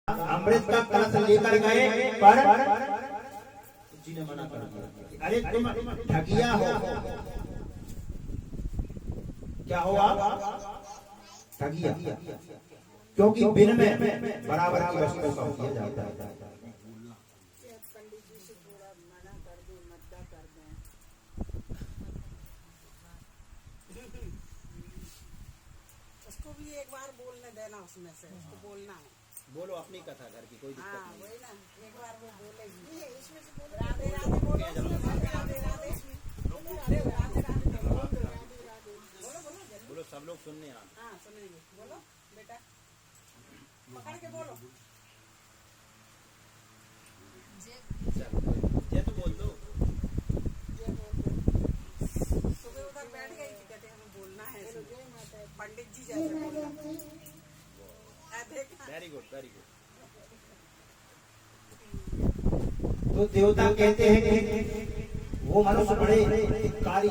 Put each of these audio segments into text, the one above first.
अमृत का कलश लेकर गए पर जी ने मना कर दिया, अरे तुम ठगिया हो। क्या हो आप? ठगिया, क्योंकि बिन में बराबर की वस्तु का किया जाता है। उसको भी एक बार बोलने देना, उसमें से उसको बोलना है। बोलो अपनी कथा घर की, कोई दिक्कत नहीं। वही ना, एक बार वो बोलेगी इसमें से बोलो राधे राधे बोलो, राधे राधे राधे बोलो, सब लोग सुनने आ। हाँ सुनेंगे, बोलो बेटा, पकड़ के बोलो। ये तो बोल दो। सुबह उधर बैठ गई थी, कहते हमें बोलना है, पंडित जी जैसे बोलना। Very good, very good. तो देवता कहते हैं कि वो मनुष्य बड़े धिक्कारी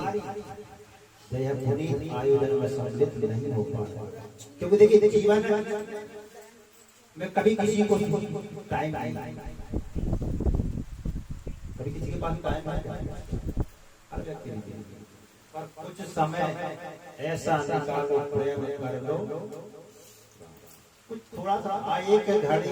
पुनीत आयोजन में सम्मिलित नहीं हो पाता, क्योंकि देखिए जीवन में कभी किसी को टाइम नहीं, कभी किसी के पास टाइम नहीं, हर व्यक्ति नहीं, पर कुछ समय ऐसा निकालो, प्रेम कर लो, कुछ थोड़ा सा आए के घड़ी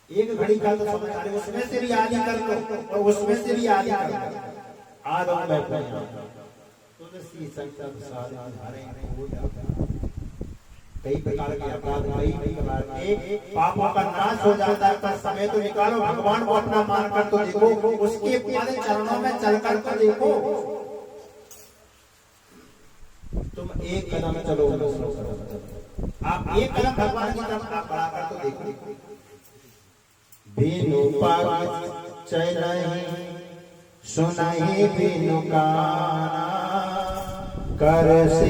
एक घड़ी का तो समझ आ रही, उसमें से भी आदि कर लो और उसमें से भी आदि कर लो। आदम में तुलसी संकट सारे हरे हो जाता, कई प्रकार के अपराध, कई प्रकार के पापों का नाश हो जाता है। पर समय तो निकालो, भगवान को अपना मान कर तो देखो, उसके पद चरणों में चलकर तो देखो। तुम एक कदम चलो, आप एक कदम भगवान की तरफ आप बढ़ा कर तो देखो। बिनु पाग चलहि सुनहि बिनु गाना, कर से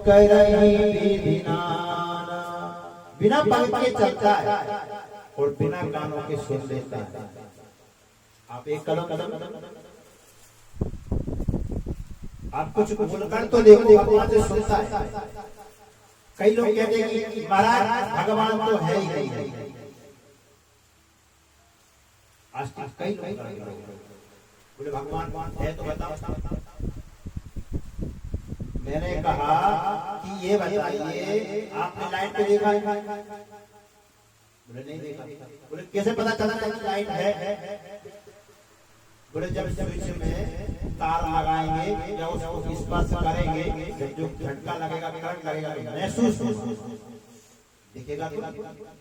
करहि विधि नाना। बिना पग के चलता है और बिना कानों के सुन लेता है। आप एक कदम आप कुछ बोलकर तो देखो, भगवान से सुनता है। कई लोग कहते हैं कि महाराज भगवान तो है ही नहीं, आज कई लोग बोले भगवान है तो बताओ। मैंने कहा कि ये बताइए, आपने लाइट पे देखा है? बोले नहीं देखा। बोले कैसे पता चला कि लाइट है? बोले जब स्विच में तार लगाएंगे या उसको स्पर्श करेंगे, जब जो झटका लगेगा, करंट लगेगा, महसूस दिखेगा तो,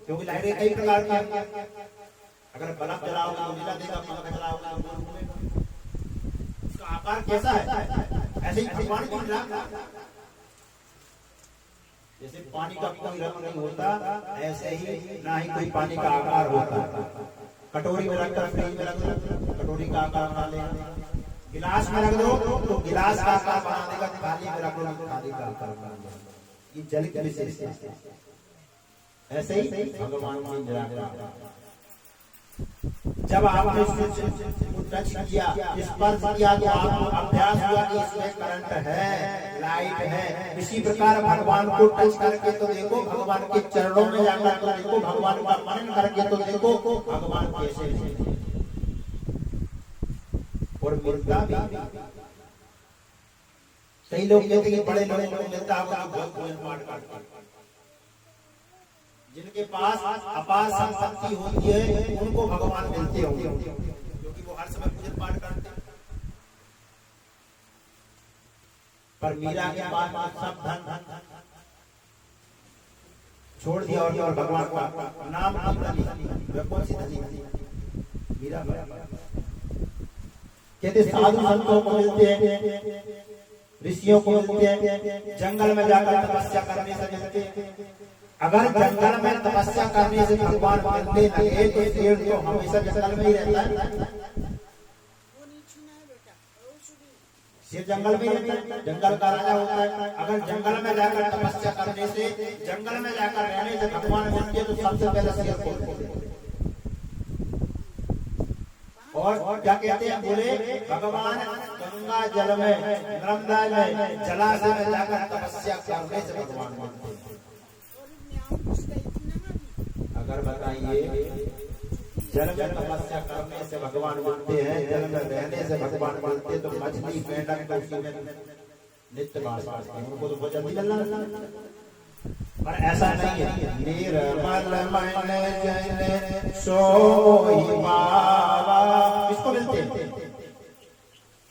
क्योंकि लाइटें कई प्रकार की हैं। अगर बल्ब जलाओगे तो नीला देगा, पंखा जलाओगे तो गोल घूमेगा। उसका आकार कैसा है? ऐसे ही भगवान की रंग, जैसे पानी का कोई रंग नहीं होता, ऐसे ही ना ही कोई पानी का आकार होता। कटोरी में रखकर फ्रिज में रख दो, कटोरी का आकार बना लेगा। गिलास में रख दो तो गिलास का आकार बना देगा, थाली में रख दो थाली का आकार बना देगा। ये जल की विशेषता। ऐसे ही भगवान की निराकार, जब आपने टच किया, स्पर्श किया, तो आपको अभ्यास हुआ कि इसमें करंट है, लाइट है। इसी प्रकार भगवान को टच करके तो देखो, भगवान के चरणों में जाकर तो देखो, भगवान का मनन करके तो देखो भगवान कैसे है। और मिलता भी, कई लोग कहते हैं बड़े लोगों को मिलता है, जिनके पास अपार संपत्ति होती है उनको भगवान मिलते होंगे, क्योंकि वो हर समय पूजन पाठ करते हैं। पर मीरा के पास सब धन छोड़ दिया और भगवान का नाम धनी, कौन सी धनी? मीरा। कहते साधु संतों को मिलते हैं, ऋषियों को मिलते हैं, जंगल में जाकर तपस्या करने से मिलते हैं। अगर जंगल में तपस्या करने से भगवान मिलने लगे तो शेर तो हमेशा जंगल में ही रहता है। शेर जंगल में ही रहता है, जंगल का राजा होता है। अगर जंगल में जाकर तपस्या करने से, जंगल में जाकर रहने से भगवान मिलते तो सबसे पहले शेर को। और क्या कहते हैं? बोले भगवान गंगा जल में, नर्मदा में, जलाशय में जाकर तपस्या करने से भगवान मानते हैं। अगर बताइए जल में तपस्या करने से भगवान मानते हैं, जल में रहने से भगवान मानते, तो मछली मेंढक पक्षी में नित्य वास करते हैं, उनको तो बहुत जल्दी जलना। पर ऐसा नहीं है। निर्मल मन जन सोई पावा, किसको मिलते हैं?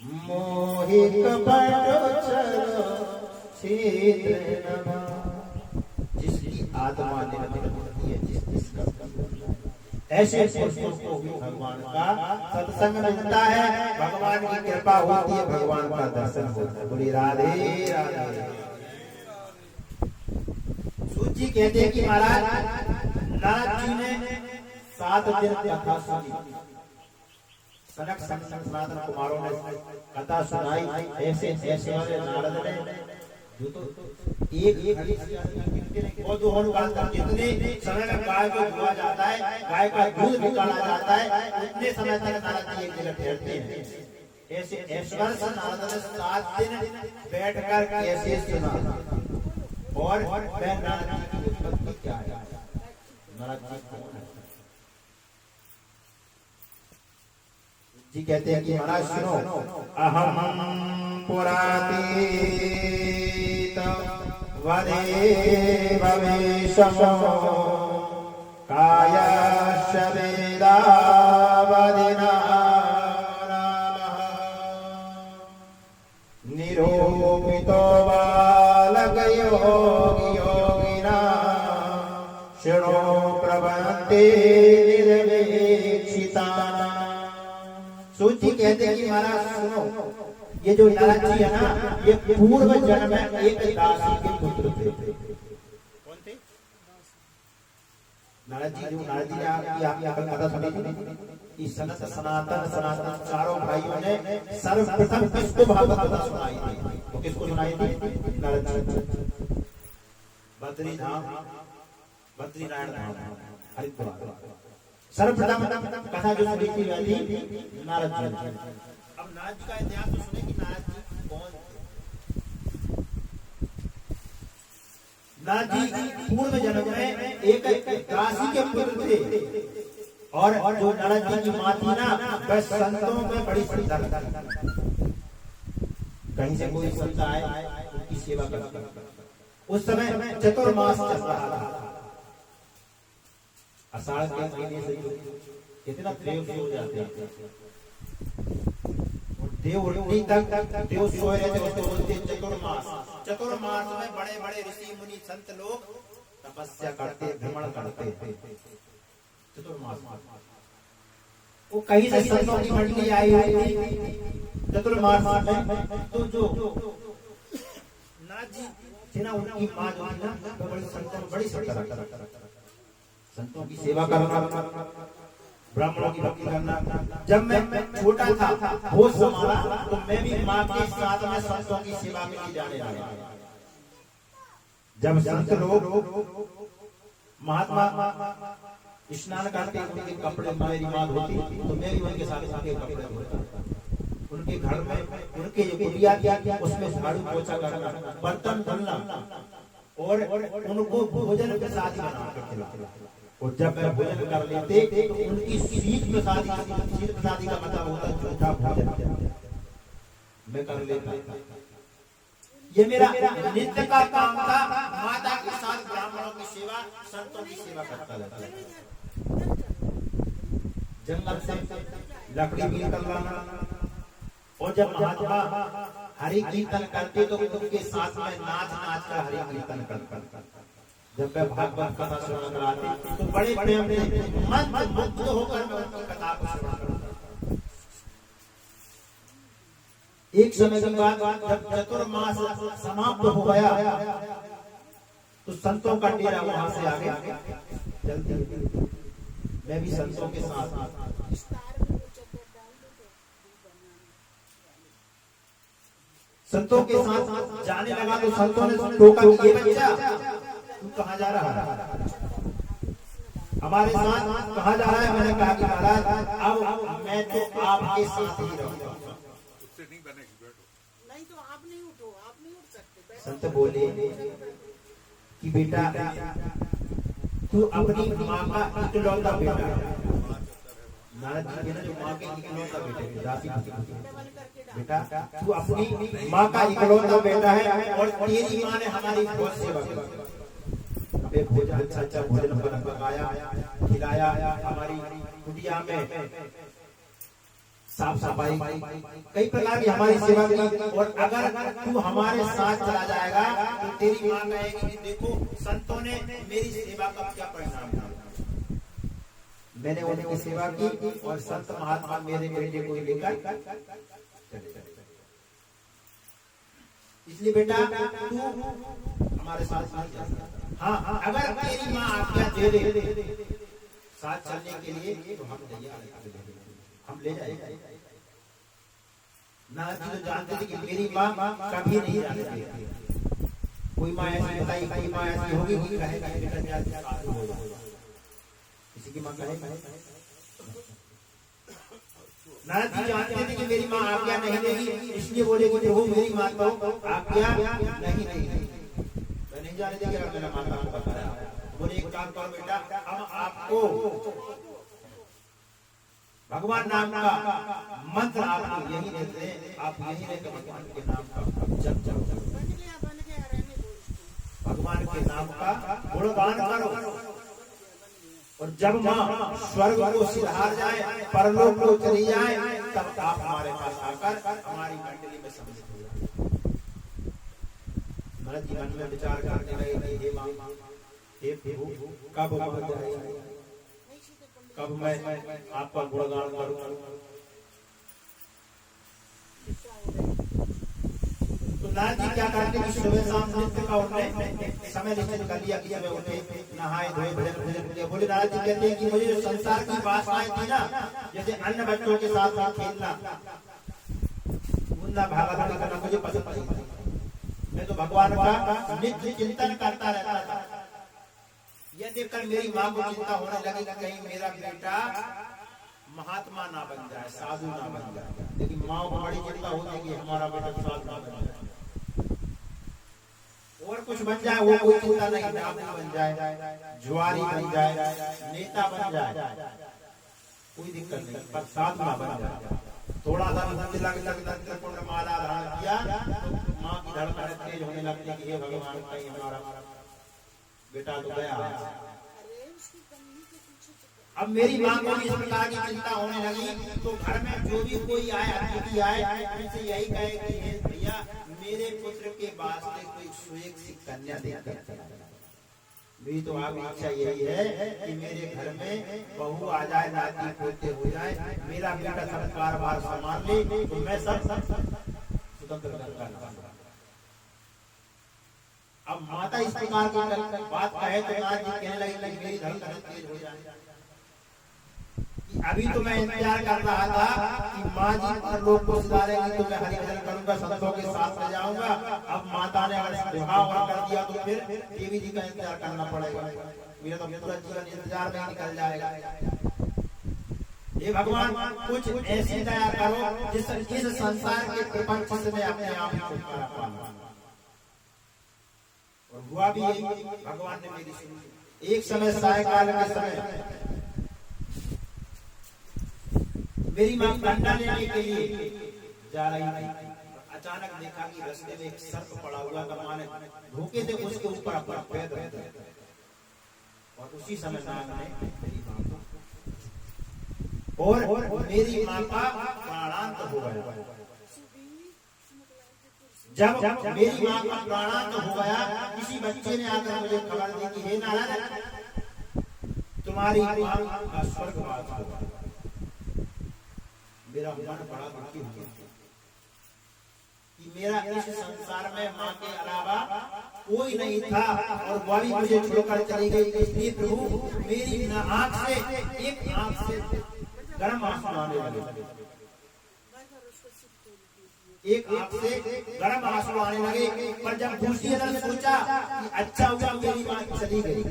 मोहित बट चलो छिद्र नमा, जिसकी आत्मा निर्मल होती है, जिसका ऐसे पुरुषों को भी भगवान का सत्संग मिलता है, भगवान की कृपा होती है, भगवान का दर्शन होता है। बोली राधे राधे। सूत जी कहते हैं कि महाराज नारद जी ने 7 दिन कथा सुनी, सनक सनातन कुमारों ने कथा सुनाई। ऐसे ऐसे वाले नारद ने जो तो एक जितने समय में गाय को धोआ जाता है, गाय का दूध निकाला जाता है, उतने समय तक नारद जी एक जगह ठहरते हैं। ऐसे ऐश्वर्य से नारद ने 7 दिन बैठकर कैसे सुना, और मैं नारद जी की उत्पत्ति क्या है, नारद जी कौन है। जी कहते हैं कि महाराज सुनो, अहम पुरातीत वदे भविष्यमो कायश्च वेदा वदिना निरूपितो बालकयोगिना शृणो प्रवन्ते निर्वेक्षिता। सूची कहते हैं कि महाराज सुनो, ये जो नारद जी है ना, ये पूर्व जन्म में एक दासी के पुत्र थे। कौन थे? नारद जी ने आपकी कथा सुनी थी। इस सनातन चारों भाइयों ने सर्वप्रथम किसको भागवत कथा सुनाई थी? तो किसको सुनाई थी? नारद जी। बद्रीनारायण धाम, हरिद्वार। सर्वप्रथम कथा जो सुनी थी नारद जी। अब नारद जी का इतिहास तो सुने कि नारद जी कौन थे। नारद जी पूर्व जन्म में एक दासी के पुत्र थे, और जो नारद जी की मां थी ना, वह संतों में बड़ी श्रद्धा रखती। कहीं से कोई संत आए, उनकी सेवा करती। उस समय चतुर्मास चल रहा था। आषाढ़ के महीने से कितना देव हो जाते हैं, देव उठनी तक देव सोए रहते, उसको बोलते चतुर्मास। चतुर्मास में बड़े बड़े ऋषि मुनि संत लोग तपस्या करते, भ्रमण करते। चतुर्मास वो कहीं से संतों की मंडली आई हुई चतुर्मास में। तो जो नाथ जी थे ना, उनकी मां जो थी ना, वो बड़ी संतों में बड़ी श्रद्धा रखती। संतों की सेवा करना, ब्राह्मणों की भक्ति करना। जब मैं छोटा था, होश संभाला, तो मैं भी मां के साथ में संतों की सेवा में लिए जाने लगा। जब संत लोग महात्मा स्नान करते, उनके कपड़े मेरी मां धोती, तो मैं भी उनके साथ उनके कपड़े धोता। उनके घर में उनके जो कुटिया थी, उसमें झाड़ू पोछा करना, बर्तन धुलना, और उनको भोजन के साथ ही बना कर खिलाना। और जब मैं भोजन कर लेते, तो उनकी शीत प्रसादी का मतलब होता है झूठा भोजन, मैं कर लेता। ये मेरा नित्य का काम था। माता के साथ ब्राह्मणों की सेवा, संतों की सेवा करता रहता। जंगल से लकड़ी भी निकल लाना, और जब महात्मा हरि कीर्तन करते, तो उनके साथ में नाच नाच कर हरि कीर्तन करता। जब मैं भागवत कथा श्रवण कराते, तो बड़े प्रेम से मन मुग्ध होकर मैं उनकी कथा को श्रवण करता। एक समय के बाद जब चतुर्मास समाप्त हो गया, तो संतों का डेरा वहां से आगे चलते, मैं भी संतों के साथ जाने लगा। तो संतों ने टोका कि ये बच्चा तू कहाँ जा रहा है, हमारे साथ कहाँ जा रहा है। मैंने कहा कि महाराज अब मैं तो आपके साथ ही रहूंगा। संत बोले कि बेटा तू अपनी माँ का इकलौता बेटा है। नारद जी के ना जो माँ के इकलौता बेटे दासी बेटा तू अपनी माँ का इकलौता बेटा है और तेरी माँ ने हमारी बहुत सेवा की। अबे भोजन अच्छा भोजन पकाया खिलाया, हमारी कुटिया में साफ सफाई कई प्रकार की हमारी सेवा की। और अगर तू हमारे साथ चला जाएगा तो तेरी माँ कहेगी कि देखो संतों ने मेरी सेवा का क्या परिणाम किया। मैंने उनकी सेवा की और संत महात्मा मेरे बेटे को लेकर चले। इसलिए बेटा तू हमारे साथ नहीं जा सकता। हाँ अगर तेरी माँ आज्ञा दे दे साथ चलने के लिए तो हम तैयार हैं, हम ले जाएंगे। नारद जी तो जानते थे कि मेरी माँ कभी नहीं जानती। कोई माँ ऐसी बताई, कोई माँ ऐसी होगी कोई कहेगा बेटा साधु हो जाओ, किसी की माँ कहेगा। नारद जी जानते थे कि मेरी माँ आज्ञा नहीं देगी, इसलिए बोले कि प्रभु मेरी माँ तो आज्ञा नहीं देगी। मैं नहीं जाने देगी अगर मेरा माता को बताया। बोले एक काम करो बेटा, हम आपको भगवान नाम का मंत्र आपको यही देते हैं, आप यही लेकर भगवान के नाम का जप जप भगवान के नाम का गुणगान करो। और जब माँ स्वर्ग को सिधार जाए, परलोक को चली जाए, तब आप हमारे पास आकर हमारी मंडली में सम्मिलित हो जाए। नारद जी मन में विचार करने लगे, हे माँ हे प्रभु कब मैं आपका गुणगान करूं। तो नारद जी क्या करते कि सुबह शाम नित्य का उन्होंने समय निश्चित कर लिया कि सुबह उठे नहाए धोए भजन किया। बोले नारद जी कहते हैं कि मुझे जो संसार की वासनाएं थी ना, जैसे अन्य बच्चों के साथ खेलना घूमना भागना करना मुझे पसंद नहीं। मैं तो भगवान का नित्य चिंतन करता रहता था। यह देखकर मेरी माँ को चिंता होने लगी कि कहीं मेरा बेटा महात्मा ना बन जाए, साधु ना बन जाए। लेकिन माँ को बड़ी चिंता होती है कि हमारा बेटा साधु ना बन जाए, और कुछ बन जाए वो कोई चिंता नहीं, डाकू बन जाए, जुआरी बन जाए, नेता बन जाए, कोई दिक्कत नहीं, पर साधु ना बन जाए। थोड़ा सा तिलक माला धारण किया तो माँ की धड़कन तेज होने लगती कि हे भगवान कहीं हमारा बेटा तो गया। अब मेरी माँ को इस प्रकार की चिंता होने लगी तो घर में जो भी कोई आए, अतिथि आए, उनसे यही कहे कि हे भैया मेरे पुत्र के वास्ते कोई सुएक्षी कन्या देकर। मेरी तो आप इच्छा यही है कि मेरे घर में बहू आ जाए, नाती पोते हो जाए, मेरा बेटा सब कारोबार संभाल ले तो मैं सब स्वतंत्र कर। अब माता इस प्रकार की बात कहे तो नारद जी कहने लगे मेरी धड़कन तेज हो जाए। अभी तो मैं इंतजार कर रहा था कि माँ जी पर लोग को सुधारेंगी तो मैं हरि भजन करूंगा, संतों के साथ में जाऊंगा। अब माता ने अगर विवाह कर दिया तो फिर देवी जी का इंतजार करना पड़ेगा, मेरा तो पूरा जीवन इंतजार में निकल जाएगा। हे भगवान कुछ ऐसी दया करो जिससे इस संसार के प्रपंच से मैं अपने आप ही छुटकारा पाऊं। और हुआ भी यही, भगवान ने मेरी सुनी। एक समय सायकाल के समय मेरी माँ कंडा लेने के लिए जा रही थी। अचानक देखा कि रास्ते में एक सर्प पड़ा हुआ था, माने धोखे से उसके ऊपर अपना पैर रख दिया। और उसी समय नाग ने मेरी माँ को और मेरी माँ का प्राणांत हो गया। जब मेरी माँ का प्राणांत हो गया, किसी बच्चे ने आकर मुझे खबर दी कि हे नारायण तुम्हारी माँ का स्वर्गवास हो गया। मेरा मन बड़ा दुखी हो गया कि मेरा इस संसार में माँ के अलावा कोई नहीं था और वह भी मुझे छोड़कर चली गई। इसलिए प्रभु मेरी आंख से एक आंख से गर्म आंसू आने लगे, एक आंख से गर्म आंसू आने लगे। पर जब दूसरी तरफ सोचा कि अच्छा हुआ मेरी माँ चली गई,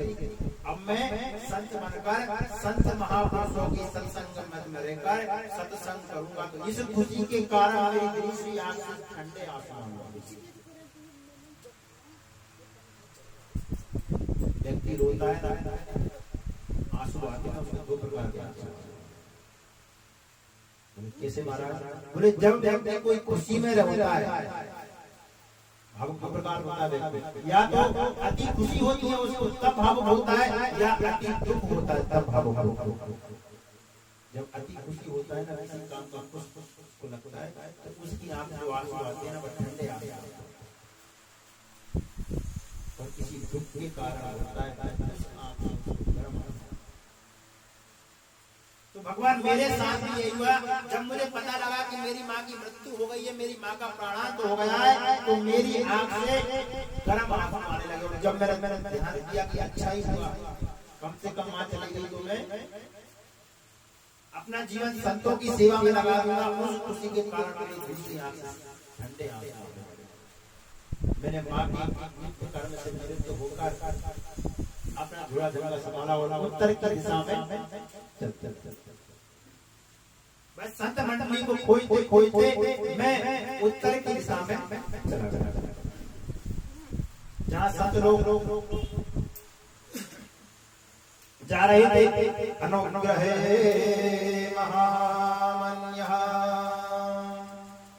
अब मैं संत बनकर संत महापुरुषों की सत्संग में रहकर सत्संग करूंगा। तो इस खुशी के कारण मेरी दूसरी आंख से ठंडे आंसू आने लगे। व्यक्ति रोता है ना, आंसू आते हैं उसमें दो प्रकार के आंसू। कैसे महाराज? बोले जब व्यक्ति कोई खुशी में रहता है, भाव दो प्रकार होता है, या तो अति खुशी होती है उसको तब भाव होता है, या अति दुख होता है तब भाव होता है। जब अति खुशी होता है ना, किसी काम का उसको लगता है तो उसकी आंख जो आंसू आते हैं ना वो ठंडे आते हैं, और किसी दुख के कारण होता है तो भगवान मेरे साथ भी यही हुआ। जब मुझे पता लगा कि मेरी माँ की मृत्यु हो गई है, मेरी माँ का प्राणांत हो गया है, तो मेरी आंख से गर्म आंसू आने लगे। जब मैंने ध्यान किया कि अच्छा ही हुआ, कम से कम माँ चली गई तो मैं अपना जीवन संतों की सेवा में लगा दूंगा। उस खुशी के कारण मेरी दूसरी आंख से ठंडे आंसू मैंने माँ की कर्म से मृत्यु होकर अपना झोला झोला संभाला और उत्तर की दिशा में चलते बस संत मंडली को खोजते खोजते मैं उत्तर की दिशा में चला गया, जहाँ संत लोग जा रहे थे। अनुग्रहे महामन्यः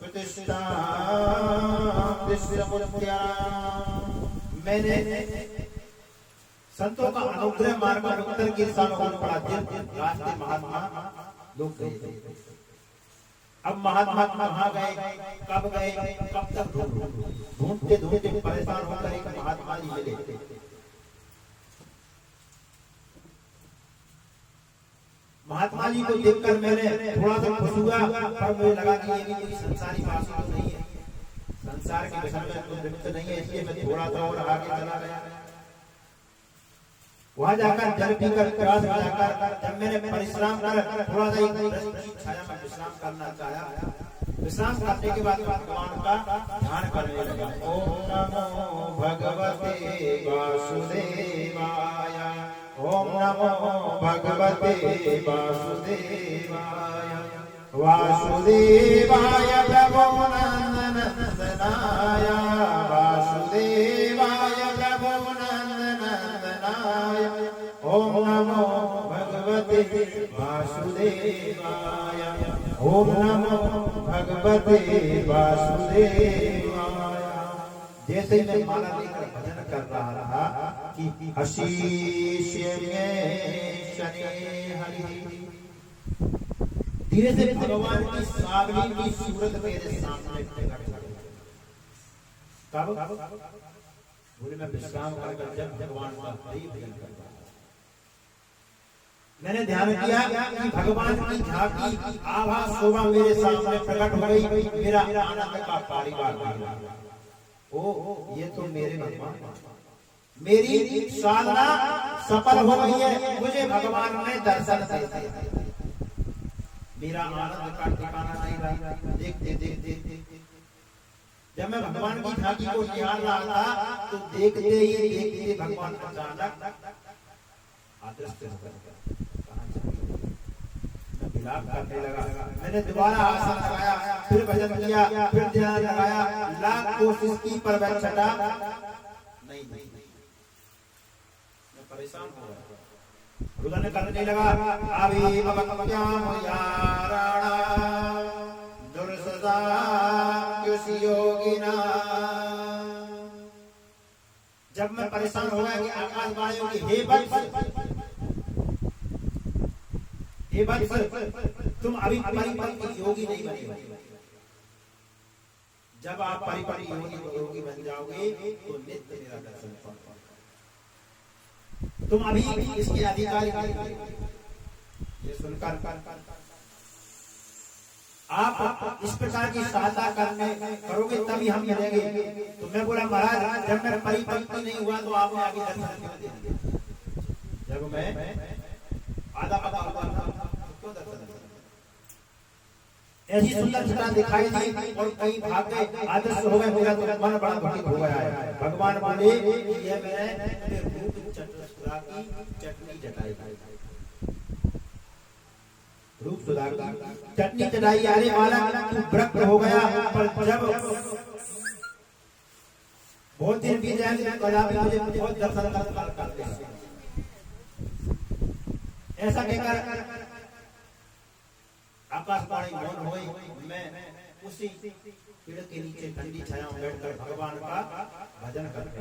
प्रतिष्ठा विश्वमुद्या। मैंने संतों का अनुग्रह मार्ग उत्तर की दिशा में पड़ा। रास्ते महात्मा लोग गए थे। अब महात्मा कहाँ गए, कब गए, कब तक ढूंढते ढूंढते परेशान होकर एक महात्मा जी मिले। महात्मा जी को देखकर मैंने थोड़ा सा खुश हुआ, पर मुझे लगा कि ये भी कोई संसारी वासी तो नहीं है, संसार के विषय में कुछ लिप्त नहीं है, इसलिए मैं थोड़ा सा और आगे चला गया। वहां जाकर जल पीकर प्यास बुझाकर जब मैंने परिश्रम कर थोड़ा सा छाया में विश्राम करना चाहा, विश्राम करने के बाद भगवान का ध्यान करने लगा। ओम नमो भगवते वासुदेवाय, ओम नमो भगवते वासुदेवाय, वासुदेवाय प्रभो नंदनाय, वासुदेवाय प्रभो नंदनाय, ओम नमो भगवते वासुदेवाय, ओम नमो भगवते वासुदेवाय। जैसे ही मैं माला लेकर भजन कर रहा था कि आशीष में शनि हरि, धीरे से भगवान की सावली की सूरत मेरे सामने प्रकट हो गई। कब? बोले मैं विश्राम कर जब भगवान का दर्शन कर, मैंने ध्यान किया कि भगवान की झांकी आभा शोभा मेरे सामने प्रकट हो गई। मेरा आनंद का परिवार बना। ओ ये तो मेरे भगवान, मेरी साधना सफल हो गई है, मुझे भगवान ने दर्शन दे दिया। मेरा आनंद का ठिकाना नहीं रहा। देखते देखते जब मैं भगवान की झांकी को निहार रहा था तो देखते ही देखते भगवान अचानक अदृश्य हो गए। विलाप करने लगा। मैंने दोबारा आसन लगाया, फिर भजन किया, फिर ध्यान लगाया, लाख कोशिश की पर वह छटा नहीं। मैं परेशान हो गया। रुदन करने लगा। अभी अवक्याम याराणा दुर्सदा कृषि योगिना। जब मैं परेशान हो गया कि आकाशवाणियों की हे वत्स, तुम अभी परिपक्व योगी नहीं बने हो। जब आप परिपक्व योगी बन जाओगे तो नित्य मेरा दर्शन पाओगे। तुम अभी इसके अधिकारी नहीं। ये सुनकर आप इस प्रकार की सहायता करोगे तभी हम मिलेंगे। तो मैं बोला महाराज जब मैं परिपक्व नहीं हुआ तो आपने आगे दर्शन क्यों दिया? जब मैं आधा पता हुआ क्यों दर्शन? ऐसी सुंदर छटा दिखाई दी और कहीं भाग गए, आदर्श हो गए। मेरा तो मन बड़ा दुखी हो गया है। भगवान बोले ये मैंने रूप चतुरा की चटनी चटाई, रूप सुधार चटनी चटाई आने वाला तू भ्रष्ट हो गया। पर बहुत दिन बीत जाएंगे, कदापि मुझे बहुत दर्शन करते हैं। ऐसा कहकर आकाशवाणी मौन हुई। मैं उसी पेड़ के नीचे ठंडी छाया में बैठकर भगवान का भजन करते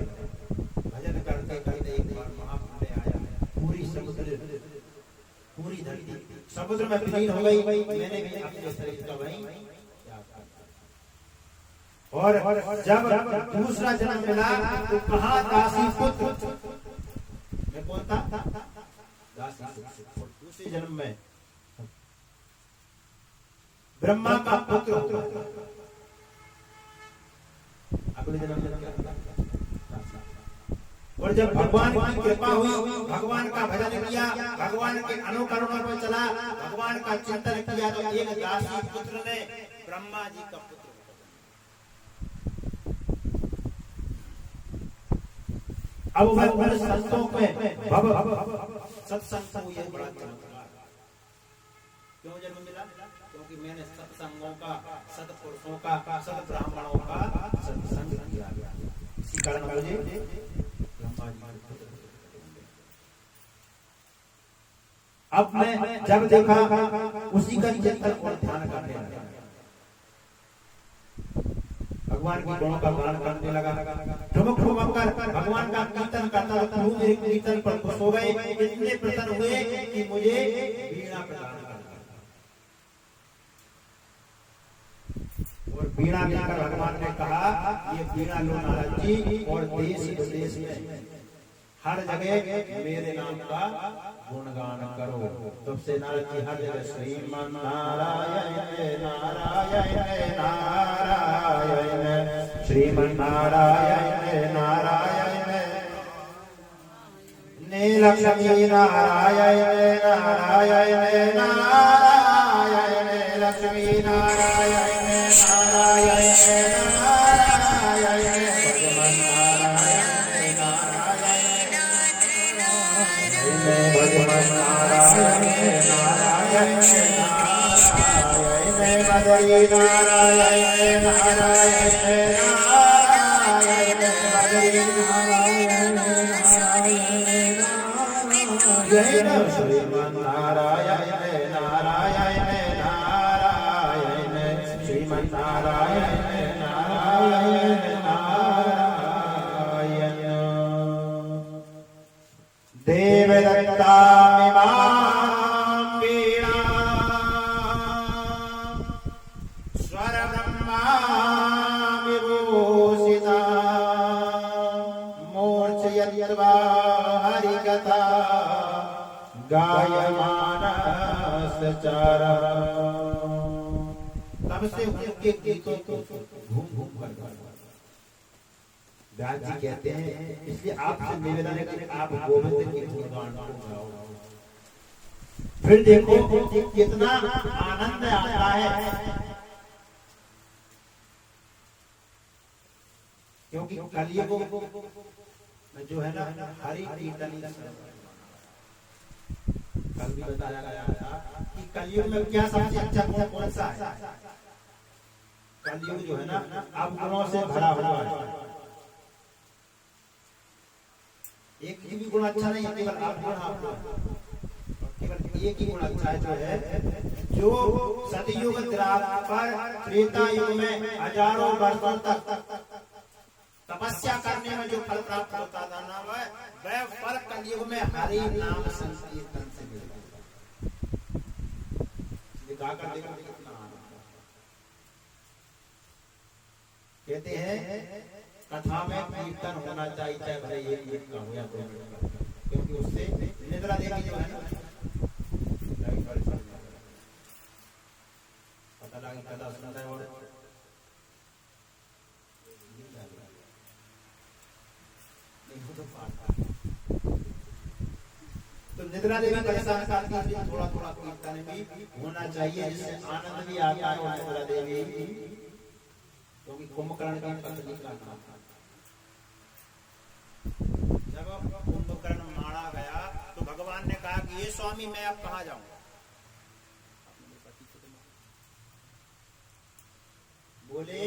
करते एक बार महाप्रलय आया। पूरी समुद्र, पूरी धरती समुद्र में विलीन हो गई। मैंने भी अपने शरीर का वहीं, और जब दूसरा जन्म मिला तो कहा दासी पुत्र, मैं कौन था? दासी पुत्र। दूसरे जन्म में ब्रह्मा का पुत्र होगा। अगले जन्म में क्या होगा? और जब भगवान की कृपा हुई, भगवान का भजन किया, भगवान के अनुकरण पर चला, भगवान का चिंतन किया, तो एक दासी पुत्र ने ब्रह्मा जी का पुत्र। अब वह उन संतों में सत्संग को यह बड़ा चमत्कार। क्यों जन्म मिला? क्योंकि मैंने सत्संगों का, सत्पुरुषों का, सत ब्राह्मणों का सत्संग किया। इसी कारण मुझे ब्रह्मा जी का पुत्र। अब मैं जब देखा उसी का चिंतन और ध्यान करने लगा, भगवान के गुणों का गान करने लगा, ठुमक ठुमक कर भगवान का कीर्तन करता था। मेरे कीर्तन पर खुश हो गए, इतने प्रसन्न हुए कि मुझे वीणा प्रदान कर और वीणा लेकर भगवान ने कहा, ये वीणा लो नारद जी, और देश विदेश में हर जगह मेरे नाम का गुणगान करो। तब से नारद जी हर जगह श्रीमन नारायण नारायण नारायण, श्रीमन नारायण नारायण, लक्ष्मी नारायण नारायण नारायण, लक्ष्मी नारायण नारायण नारायण, भगवान नारायण नारायण नारायण, बदरी नारायण नारायण नारायण, बदरी नारायण नारायण, श्रीमन नारायण नारायण नारायण, श्रीमन नारायण नारायण नारायण। देवदत्तामिमां वीणां स्वरब्रह्मा विभूषितां, मूर्छयत्वा हरिकथा गायमानश्चरः। तब से उनके गीतों को घूम घूम कर व्यास जी कहते हैं, इसलिए आपसे निवेदन है कि आप गोविंद के गुणगान गाओ। फिर देखो कितना आनंद आता है, क्योंकि कलयुग जो है ना, हरि कीर्तन, कल भी बताया गया था कि कलयुग में क्या सबसे अच्छा गुण कौन सा है? कलयुग जो है ना, अब गुणों से भरा हुआ है। एक भी गुण अच्छा नहीं, केवल आप गुण, केवल एक ही गुण अच्छा है, जो है जो सतयुग पर त्रेता युग में हजारों वर्षों तक तपस्या करने में जो फल प्राप्त होता था ना, वह फल कलयुग में हरि नाम संकीर्तन से मिलता है। कहते हैं कथा में कीर्तन होना चाहिए, चाहे भले 1 मिनट का हो या 2 मिनट का, क्योंकि उससे निद्रा देवी जो है ना, पता लगा कथा सुनता है और तो निद्रा देवी परेशान करती है, थोड़ा थोड़ा कीर्तन भी होना चाहिए, जिससे आनंद भी आता है। और निद्रा देवी क्योंकि कुंभकर्ण की पत्नी का नाम था। जब कुंभकर्ण मारा गया तो भगवान ने कहा कि ये स्वामी मैं अब कहाँ जाऊं? बोले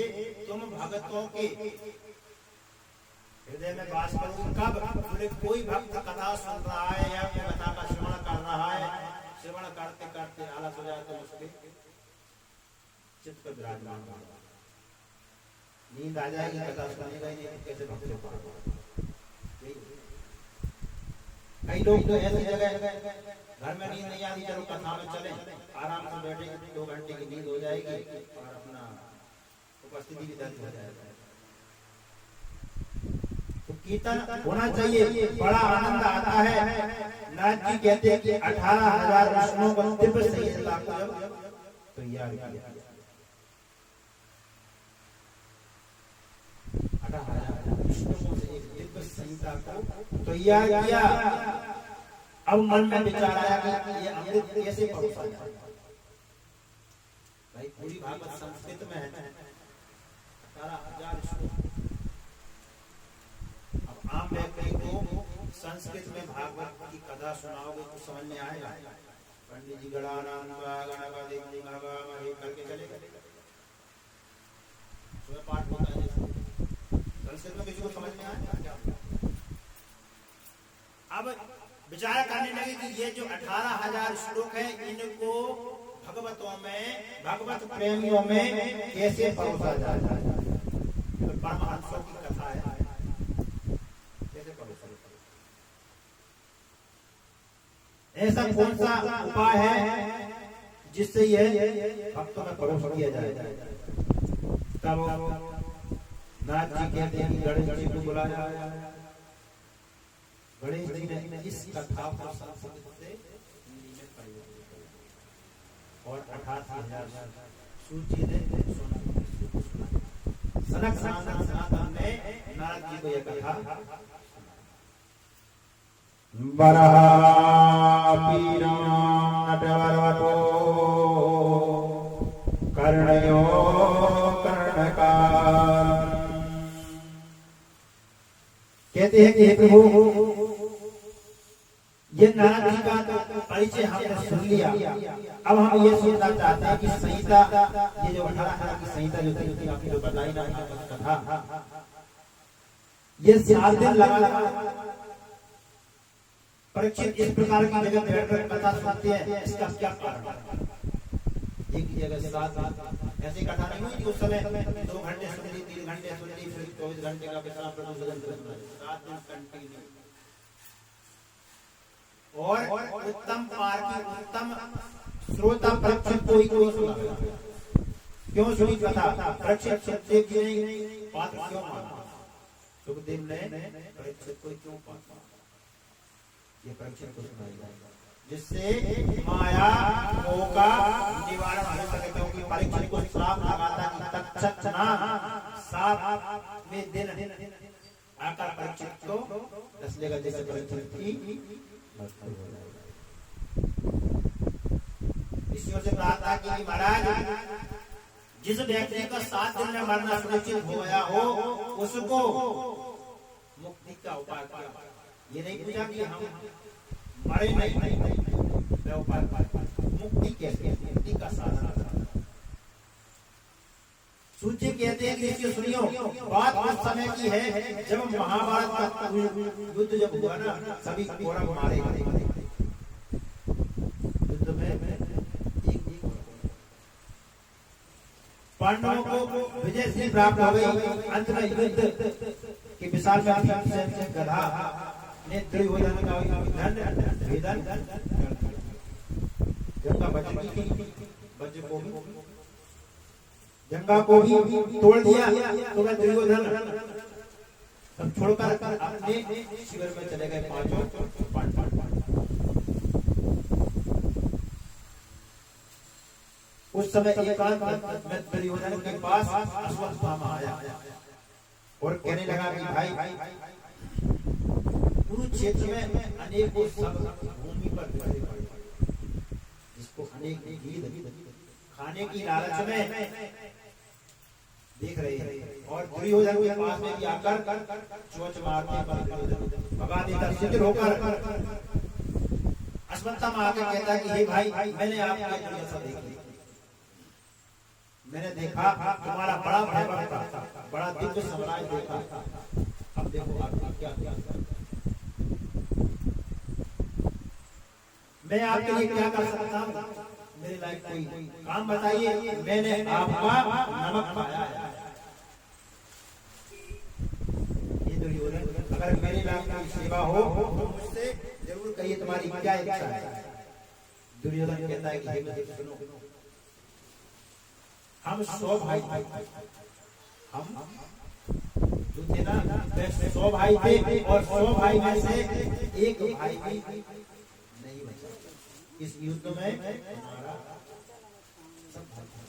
तुम भक्तों के हृदय में वास करूं कब? बोले कोई भक्त कथा सुन रहा है या कोई कथा का श्रवण कर रहा है, श्रवण करते करते आलस हो जाए तो उसके चित्त पर विराजमान होगा, नींद आ जाएगी, कथा सुनेगा ही नहीं, कैसे भक्त हो पाएगा? कई लोग तो ऐसी जगह घर में नींद नहीं आती, चलो कथा में चले, आराम से बैठेंगे, 2 घंटे की नींद हो जाएगी और अपना उपस्थिति भी दर्ज हो जाएगा। तो कीर्तन होना चाहिए, बड़ा आनंद आता है। नाथ जी कहते हैं कि 18,000 विष्णुओं को दिव्य संहिता को तैयार किया, 18,000 विष्णुओं से एक दिव्य संहिता को तैयार किया। अब मन में विचार आया कि ये अमृत कैसे परोसा जाए? भाई पूरी भागवत संस्कृत में है, 18,000 श्लोक। अब आम व्यक्ति को संस्कृत में भागवत की कथा सुनाओगे तो समझ में आएगा? पंडित जी गणानां गणपति करके चलेगा, सुबह पाठ होता है, संस्कृत में किसी को समझ में आएगा? अब विचार करने लगे कि ये जो 18,000 श्लोक है इनको भगवतों में, भगवत प्रेमियों में कैसे परोसा जाए? तो परमहंसों की कथा है, कैसे परोसा? ऐसा कौन सा उपाय है जिससे यह भक्तों में परोस किया जाए? तब नाथ जी कहते हैं कि गणेश जी को बुलाया। गणेश जी ने इस कथा को संस्कृत से हिंदी में परिवर्तित किया और 18,000 सूची ने सुना। सनक सनातन ने नारद जी को यह कथा नटवरवतो कर्णयो कर्णकार। कहते हैं कि हे प्रभु, ये नारद जी का परिचय हमने सुन लिया, अब हम ये सुनना चाहते हैं कि संहिता, ये जो 18,000 की संहिता जो थी आपने जो बताई ना कथा, ये 7 दिन लगा परीक्षित इस प्रकार की जगह बैठकर कथा सुनते हैं, इसका क्या कारण? एक ही जगह 7 ऐसी कथा नहीं हुई कि उस समय 2 घंटे सुन ली, 3 घंटे सुन ली, फिर 24 घंटे का कितना प्रदूषण, 7 दिन कंटिन्यू। और उत्तम पार्की, उत्तम श्रोता परीक्षित को ही कोई सुना। क्यों सुनी कथा? परीक्षित सुखदेव जी ने पात्र क्यों माना? सुखदेव ने परीक्षित को क्यों पात्र? ये परीक्षित को सुनाई जाएगा जिससे माया मोह का निवारण हो सके, क्योंकि परीक्षित को श्राप लगाता कि तक्षना 7वें दिन आकर परीक्षित को दस लेगा, जैसे परीक्षित की ईश्वर से प्रार्थना की महाराज जिस व्यक्ति का 7 दिन में मरना सुनिश्चित हो गया हो उसको मुक्ति का उपाय क्या? ये नहीं पूछा कि हम मरे नहीं, उपाय मुक्ति कैसे, मुक्ति का साधन। सूची कहते हैं कि इसकी सुनियो, बात उस समय की है जब महाभारत का युद्ध जब हुआ ना, सभी कौरव मारे गए युद्ध में, पांडवों को विजय से प्राप्त हो गई। अंत में युद्ध के विशाल में गधा ने दुर्योधन का वेदन जंगा जंगा को भी तोड़ दिया, तो वह दुर्योधन सब छोड़कर अपने शिविर में चले गए 5 पांडव। उस समय एकांत में दुर्योधन के पास अश्वत्थामा आया और कहने लगा कि भाई कुरुक्षेत्र में अनेकों सब भूमि पर बिखरे पड़े, जिसको अनेक गीध खाने की लालच में देख रहे हैं, और दुर्योधन के पास में भी आकर चोंच मारने पर भगा देता। शिथिल होकर अश्वत्थामा आके कहता कि हे भाई, मैंने आपके जैसा देख लिया, मैंने देखा तुम्हारा बड़ा भयंकर था, बड़ा दिव्य साम्राज्य देखा, अब देखो आप मैं आपके लिए क्या कर सकता हूँ? मेरे लायक कोई काम बताइए, मैंने आपका नमक खाया है। ये दुर्योधन, अगर मेरे लायक कोई सेवा हो तो मुझसे जरूर कहिए, तुम्हारी क्या इच्छा है? दुर्योधन कहता है कि हे विदुर सुनो, हम 100 भाई थे, हम जो थे ना वे 100 भाई थे, और 100 भाई में से एक भाई भी नहीं बचा। इस युद्ध में हमारा सब भाई थे।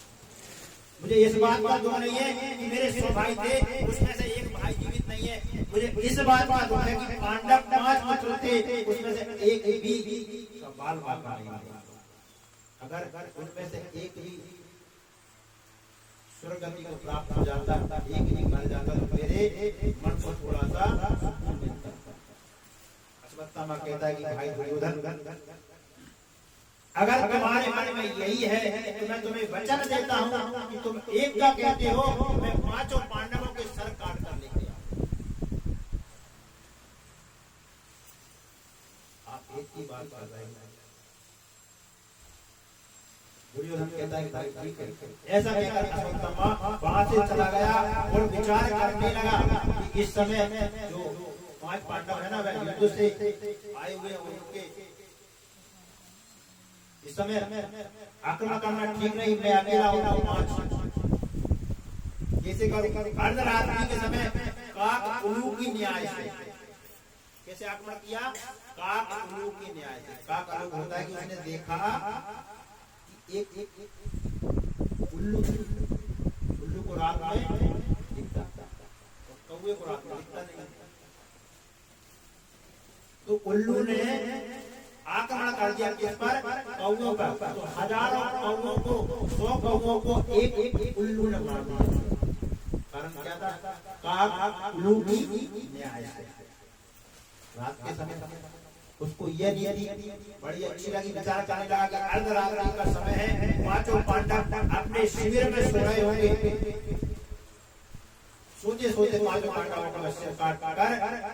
मुझे इस बात का दुख नहीं है कि मेरे 100 भाई थे, उसमें से एक भाई जीवित नहीं है। मुझे इस बात का दुख है कि पांडव 5 पुत्र थे, उसमें से एक भी का बाल बाका नहीं हुआ। अगर उनमें से एक ही स्वर्गति को प्राप्त हो जाता, एक ही मर जाता, तो मेरे मन को थोड़ा सा मिलता। अश्वत्थामा कहता है कि भाई दुर्योधन, अगर तुम्हारे मन में यही है तो मैं तुम्हें वचन देता हूं कि तुम एक का कहते हो, मैं 5 पांडवों के सर काट कर लेके आऊं। आप एक ही बात कर रहे हैं। दुर्योधन कहता है भाई ठीक है। ऐसा कहकर अश्वत्थामा वहां से चला गया और विचार करने लगा कि इस समय जो 5 पांडव है ना, वे युद्ध से आए हुए उनके इस समय आक्रमण करना ठीक नहीं, मैं अकेला हूं 5 जैसे अर्धरात्रि के समय काक उल्लू की न्याय से कैसे आक्रमण किया? काक उल्लू की न्याय से। काक उल्लू होता है कि उसने देखा एक उल्लू को रात में दिखता और कौवे को रात में दिखता नहीं, तो उल्लू ने आक्रमण कर दिया किस पर? कौवों पर। तो हजारों कौवों को, 100 कौवों को एक उल्लू ने मार दिया। कारण क्या था? काक उल्लू की न्याय से। रात के समय उसको यह नीति बड़ी अच्छी लगी, विचार करने लगा कि अर्धरात्रि का समय है, 5 पांडव अपने शिविर में सो रहे होंगे। सोते सोते 5 पांडवों का सिर काट कर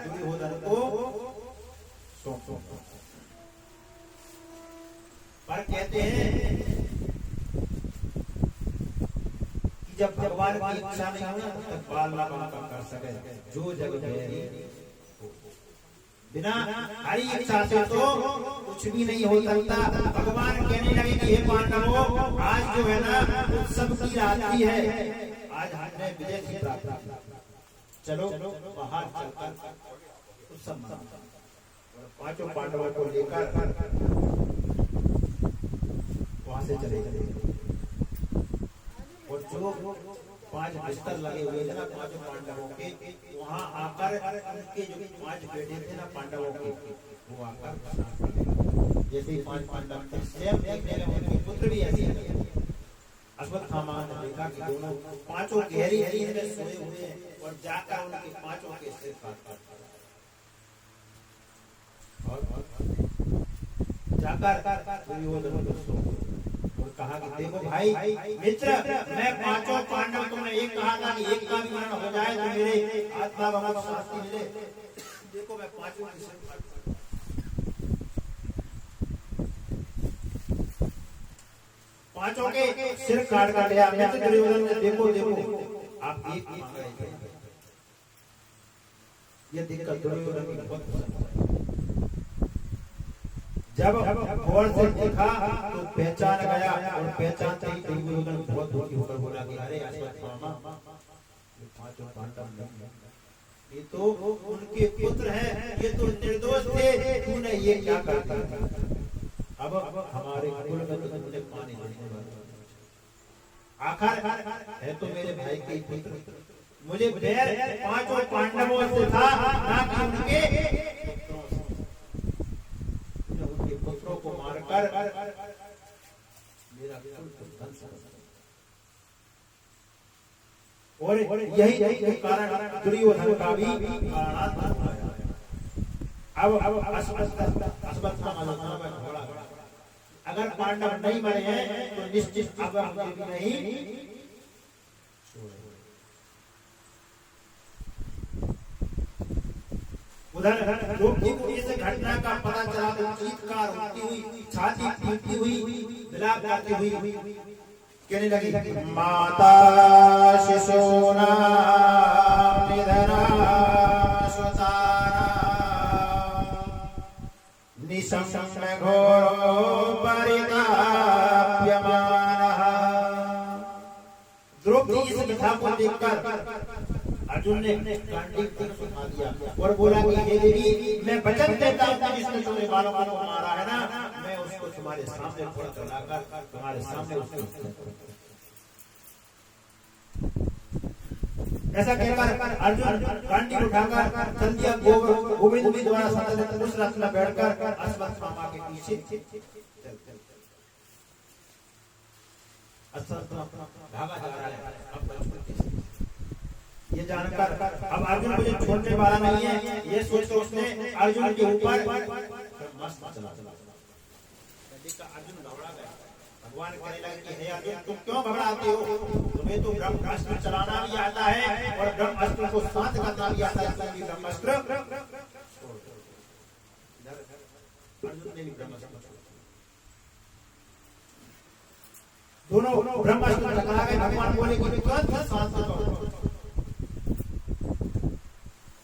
दुर्योधन को सौंप। पर कहते हैं कि जब भगवान की इच्छा नहीं हो तब बाल बाल कर सके, जो जग में बिना हरी इच्छा से तो कुछ भी नहीं हो सकता। भगवान कहने लगे कि हे पांडवों, आज जो है ना उत्सव की रात्रि है, आज हमने विजय की प्राप्ति, चलो बाहर चलकर उत्सव मनाओ। 5 पांडवों को लेकर वहां से चले गए, और जो 5 बिस्तर लगे हुए थे ना 5 पांडवों के, वहां आकर उनके जो 5 बेटे थे ना पांडवों के, वो आकर जैसे ही 5 पांडव थे, सेम देखने में उनके पुत्र भी ऐसे थे। अश्वत्थामा ने देखा कि दोनों 5 गहरी नींद में सोए हुए हैं, और जाकर उनके 5 के सिर काट और जाकर दुर्योधन को और कहा कि देखो भाई मित्र, मैं 5 पांडव, तुमने एक कहा था कि एक का भी मरण हो जाए तो मेरे आत्मा को शांति मिले। देखो मैं 5 के सिर काट, 5 के सिर काट कर लिया। मित्र दुर्योधन ने देखो देखो आप एक मांग रहे थे, ये देखकर दुर्योधन की बहुत पसंद आई। जब गौर से देखा तो पहचान गया, और पहचानते ही दुर्योधन बहुत दुखी होकर बोला कि अरे अश्वत्थामा, ये 5 पांडव नहीं, ये तो उनके पुत्र हैं, ये तो निर्दोष थे, तूने ये क्या कर दिया? अब हमारे कुल में तो तुमने पानी देने वाला, आखिर है तो मेरे भाई के पुत्र। मुझे बैर 5 पांडवों से था, ना कि उनके पुत्रों को मारकर मेरा ध्वंस, और यही कारण दुर्योधन का भी कारणात्मक है। अब अश्वत्थामा में घोड़ा, अगर पांडव नहीं मरे हैं तो निश्चित अब मुझे भी नहीं उधर द्रौपदी को इस घटना का पता चला तो चीत्कार होती हुई, छाती पीटती हुई, विलाप करती हुई कहने लगी, माता शिशूनां निधना सुतारा निशम्न घोरो परिताप्यमानः। द्रौपदी इस कथा को देखकर अर्जुन ने गांडीव तक सुना दिया और बोला कि हे देवी, मैं वचन देता हूं कि जिसने तुम्हारे बालों को मारा है ना, मैं उसको तुम्हारे सामने खड़ा कराकर तुम्हारे सामने उसको ऐसा कहकर अर्जुन गांडीव उठाकर चल दिया। गोविंद जी द्वारा संतत उस रथ में बैठकर अश्वत्थामा के पीछे भागा जा रहा है। ये जानकर अब अर्जुन मुझे छोड़ने वाला नहीं है, ये सोचकर उसने अर्जुन के ऊपर मस्त चला। अर्जुन घबरा गया। भगवान कहने लगे कि हे अर्जुन, तुम क्यों घबराते हो? तुम्हें तो ब्रह्मास्त्र चलाना भी आता है और ब्रह्मास्त्र को शांत करना भी आता है। ब्रह्मास्त्र अर्जुन ने भी ब्रह्मास्त्र दोनों ब्रह्मास्त्र टकरा गए। भगवान बोले कि तुरंत शांत करो।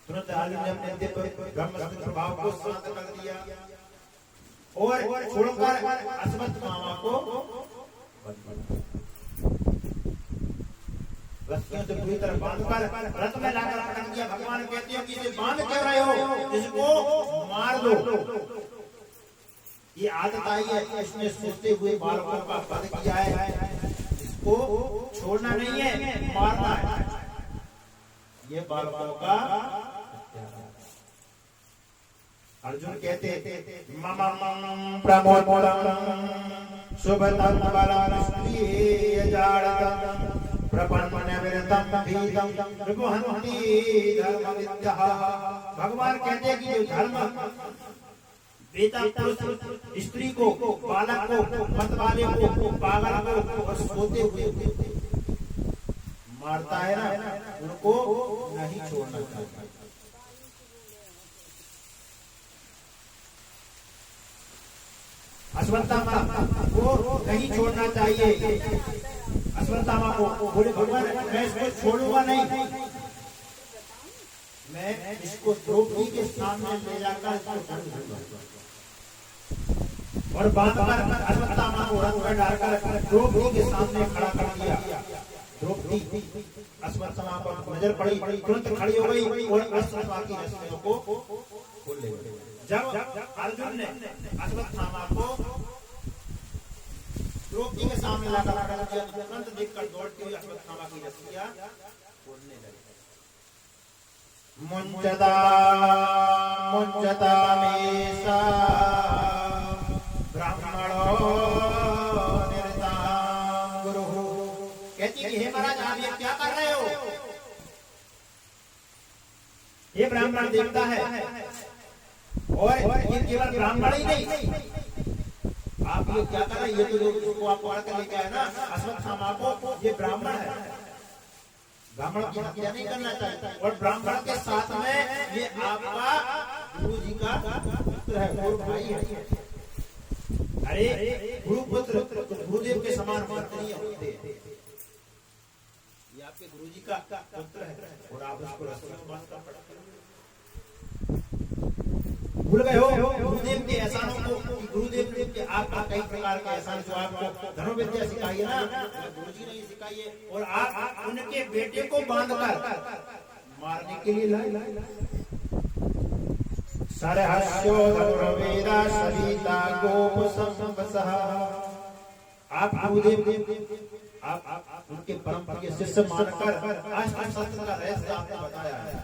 तुरंत अर्जुन ने अपने दिल पर ब्रह्मास्त्र प्रभाव को शांत कर दिया और छोड़कर अश्वत्थामा को रस्सियों से पूरी तरह बांधकर रथ में लाकर पटक दिया। भगवान कहते हैं कि इसे बांध क्यों रहे हो, इसको मार दो। ये आदत आई है, इसने सोचते हुए बालकों का वध किया है, इसको छोड़ना नहीं है, मारना है। ये बालकों का अर्जुन कहते मम प्रमोदं शुभतं बलं स्त्रियजाडतं प्रपन्नविरतं भीतं विभुहन्ति धर्मविद्यः। भगवान कहते हैं कि जो धर्म बेटा पुरुष स्त्री को, बालक को, मतवाले को, पागल को और सोते हुए मारता है ना, उनको नहीं छोड़ना चाहिए। अश्वत्थामा को नहीं छोड़ना चाहिए। अश्वत्थामा को बोले भगवान, मैं इसको छोड़ूंगा नहीं, मैं इसको द्रौपदी के सामने ले जाकर और बांधकर अश्वत्थामा को रथ में डालकर द्रौपदी के सामने खड़ा कर दिया। द्रौपदी अश्वत्थामा पर नजर पड़ी, तुरंत खड़ी हो गई और अश्वत्थामा की रस्सियों को खोल ले गई। जब अर्जुन ने अश्वत्थामा को द्रौपदी के सामने लाकर खड़ा किया, तुरंत देखकर दौड़ती हुई अश्वत्थामा की रस्सियां खोलने लगी। मुञ्चतामेषा ब्राह्मणो निरतां गुरुः। कहती है हे महाराज, आप ये क्या कर रहे हो? ये ब्राह्मण देवता है और ये केवल ब्राह्मण ही नहीं, आप ये क्या कर रहे हैं? ये तो लोग इसको आप पढ़ कर लेके आए ना, अश्वत्थामा को, ये ब्राह्मण है, ब्राह्मण की हत्या नहीं करना चाहिए। और ब्राह्मण के साथ में ये आपका गुरु जी का पुत्र है, गुरु भाई है। अरे गुरुपुत्र गुरुदेव के समान नहीं होते, ये आपके गुरु जी का पुत्र है और आप उसको रस्सियों में बांधकर पटकते हो। भूल गए हो गुरुदेव के एहसानों को? गुरुदेव के आपका कई प्रकार के एहसान जो आपको धनुर्विद्या सिखाई है ना, गुरु जी ने सिखाई है, और आप उनके बेटे को बांधकर मारने के लिए लाए। सरहस्यो धनुर्वेदा सविता गोप संवसः। आप गुरुदेव आप उनके परम प्रिय शिष्य मानकर आज सत्य का रहस्य आपको बताया है,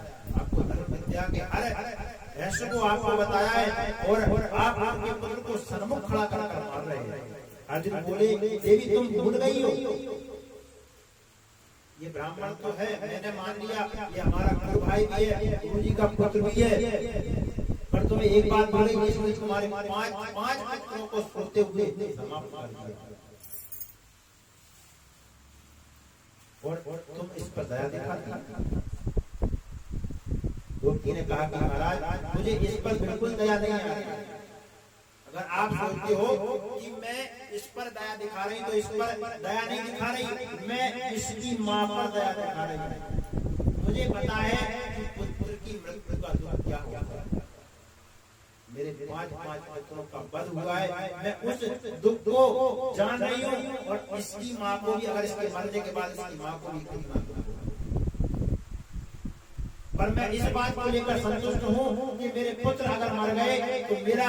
आपको धनुर्विद्या के हर रहस्य को आपको बताया है और आप आपके पुत्र को सन्मुख खड़ा कर मार रहे हैं। अर्जुन बोले देवी तुम भूल गई हो, ये ब्राह्मण तो है, मैंने मान लिया, ये हमारा गुरु भाई भी है, गुरु जी का पुत्र भी है, पर तुम्हें एक बात बोले कि इसने तुम्हारे पांच पुत्रों को सोते हुए समाप्त कर दिया और तुम इस पर दया दिखाती। द्रौपदी ने कहा कि महाराज मुझे इस पर बिल्कुल दया नहीं आ रही। अगर आप सोचते हो कि मैं इस पर दया दिखा रही तो इस पर दया नहीं दिखा रही, मैं इसकी मां पर दया दिखा रही हूं। मुझे पता है कि पुत्र की मृत्यु का दुख क्या होगा। मेरे 5 पुत्रों का वध हुआ है, मैं उस दुख को जान रही हूँ और इसकी माँ को भी, अगर इसके मरने के बाद इसकी माँ को भी कितना दुख होगा। पर मैं इस बात को लेकर संतुष्ट हूँ कि मेरे पुत्र अगर मर गए तो मेरा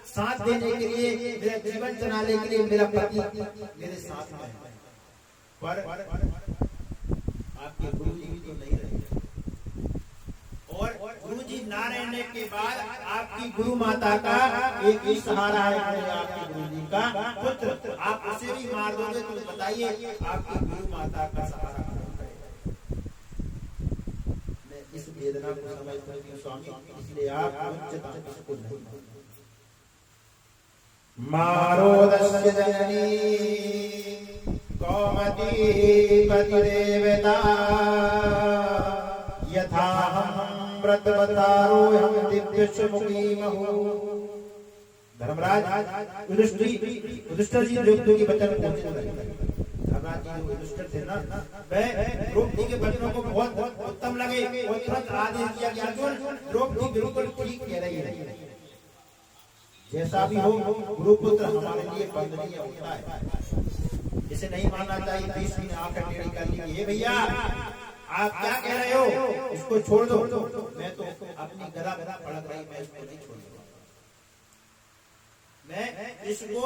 साथ देने के लिए, मेरा जीवन चलाने के लिए मेरा पति मेरे साथ में है। पर आपके गुरु जी तो नहीं रहे, और गुरु जी ना रहने के बाद आपकी गुरु माता का एक ही सहारा है, आपके गुरु जी का पुत्र। आप उसे भी मार दोगे तो बताइए आपकी गुरु माता का सहारा कौन करेगा। मैं इस वेदना को समझता हूँ स्वामी, इसलिए आप इसको नहीं मारोदस्य जननी कौमती पतिदेवता यथा हम व्रतवतारो हम दिव्यमुखी महु। धर्मराज युधिष्ठिर जी द्रौपदी के वचन पहुंचे। धर्मराज जी युधिष्ठिर थे ना, वह द्रौपदी के वचनों को बहुत उत्तम लगे और तुरंत आदेश किया कि अर्जुन द्रौपदी बिल्कुल ठीक कह रही है। जैसा भी हो गुरुपुत्र हमारे लिए वंदनीय होता है, इसे नहीं मानना चाहिए। बीच में आकर टेढ़ी कर ली, ये भैया आप क्या कह रहे हो, इसको छोड़ दो। मैं तो अपनी गला पड़क रही, मैं इसको नहीं छोड़ूंगा, मैं इसको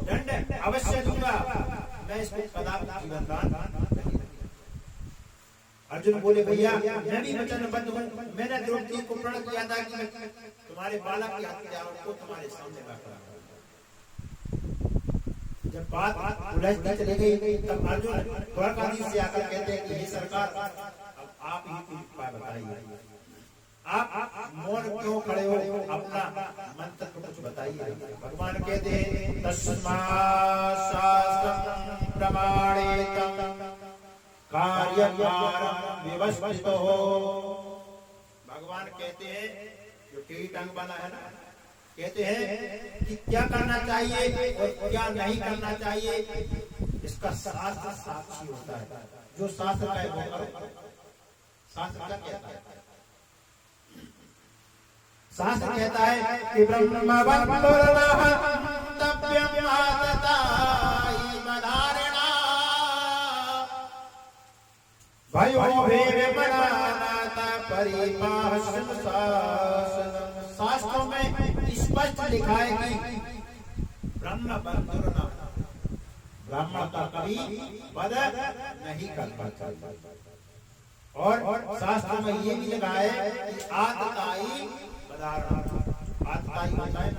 दंड अवश्य दूंगा, मैं इसको कदापि जीवन दान। अर्जुन बोले भैया मैं भी वचनबद्ध हूँ, मैंने द्रौपदी को प्रण किया था कि तुम्हारे बालक के हत्यारों को तुम्हारे सामने रखा। जब बात उलझती चली गई तब अर्जुन द्वारकाधीश से आकर कहते हैं कि हे सरकार, अब आप ही कुछ उपाय बताइए, आप मौन क्यों खड़े हो, अपना मंत्र कुछ बताइए। भगवान कहते हैं तस्मात् शास्त्रं प्रमाणेत कार्यकारं व्यवस्थितो। भगवान कहते हैं, जो टेढ़ी टांग वाला है ना, कहते हैं कि क्या करना चाहिए और क्या नहीं करना चाहिए, इसका शास्त्र साक्षी होता है। जो शास्त्र का है वो करो। शास्त्र क्या कहता है? शास्त्र कहता है कि ब्रह्मवत्पुरनः तप्यम् आततायि मदारणा भयोभिर्मनानाता परिपाहसन् शासनम्। शास्त्रों में स्पष्ट लिखा है कि ब्रह्मवत्पुरनः, ब्राह्मण का कभी वध नहीं करना चाहिए। और शास्त्र में ये भी लिखा है कि आततायि आततायी होता है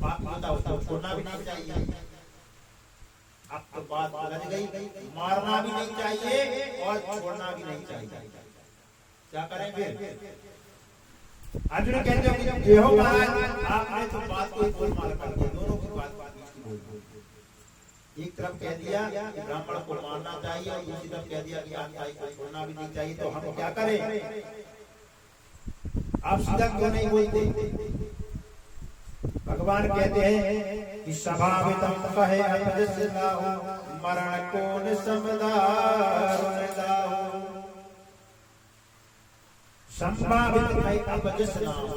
पाप होता है, छोड़ना भी नहीं चाहिए। अब तो बात लग गई, मारना भी नहीं चाहिए और छोड़ना भी नहीं चाहिए। क्या करें फिर? अर्जुन कहते हो कि जय हो महाराज, आपने तो बात को बोल मार कर दिया, दोनों की बात बोल दी। एक तरफ कह दिया कि ब्राह्मण को मारना चाहिए और दूसरी तरफ कह दिया कि आततायी को छोड़ना भी नहीं चाहिए, तो हम क्या करें? आप सीधा क्यों नहीं बोलते? भगवान कहते हैं कि सभावितम कहे अपजस्यताहु मरण को न समदारुणदाहु। संभावित कहे अपजस्यताहु।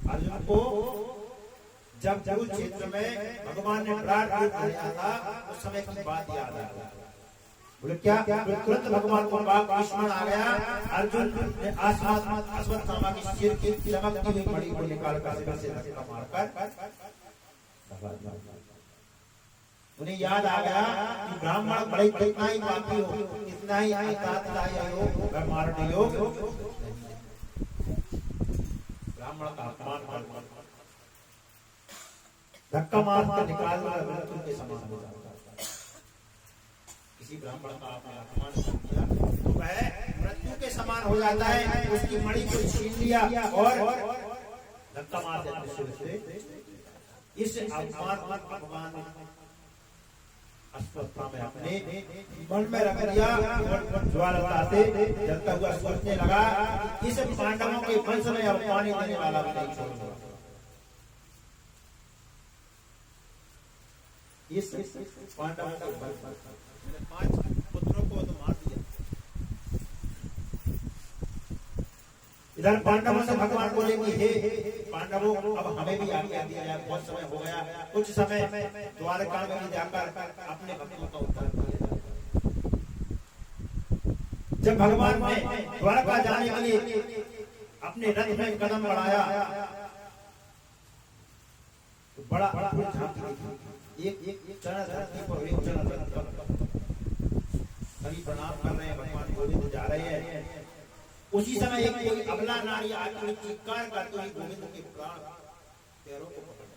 अर्जुन को जब कुरुक्षेत्र में भगवान ने विराट रूप लिया था उस समय की बात याद आ गई। बोले क्या? तुरंत भगवान को बाप स्मरण आ गया। अर्जुन ने अश्वत्थामा की सिर की चमकती हुई मणि को निकाल कर सिर से धक्का मारकर उन्हें याद आ गया कि ब्राह्मण बड़े कितना ही पापी हो, कितना ही अतात्यायी हो, अगर मारने योग्य ब्राह्मण का अपमान कर धक्का मारकर निकालना मृत्यु के समान हो जाता है। किसी ब्राह्मण का आपने अपमान कर दिया तो वह मृत्यु के समान हो जाता है। उसकी मणि को छीन लिया और धक्का मार देते सिर से। इस अपमान भगवान अस्वस्थता में अपने मन में रख दिया और ज्वाला से जलता हुआ सोचने लगा कि इस पांडवों के वंश में अब पानी देने वाला भी नहीं छोड़ूंगा। इस पांडवों के वंश मैंने 5 पुत्रों को तो मार दिया। इधर पांडवों से भगवान बोले कि हे पांडवों, अब हमें भी आज्ञा दिया जाए, बहुत समय हो गया, कुछ समय द्वारका में जाकर अपने भक्तों का उद्धार किया। जब भगवान ने द्वारका जाने के लिए अपने रथ में कदम बढ़ाया तो बड़ा अद्भुत झांकी देखी। एक चरण धरती पर, एक चरण रथ पर, सभी प्रणाम कर रहे हैं, भगवान गोविंद जा रहे हैं। उसी समय एक कोई अबला नारी आकर चित्कार करते हुए गोविंद के प्राण पैरों को पकड़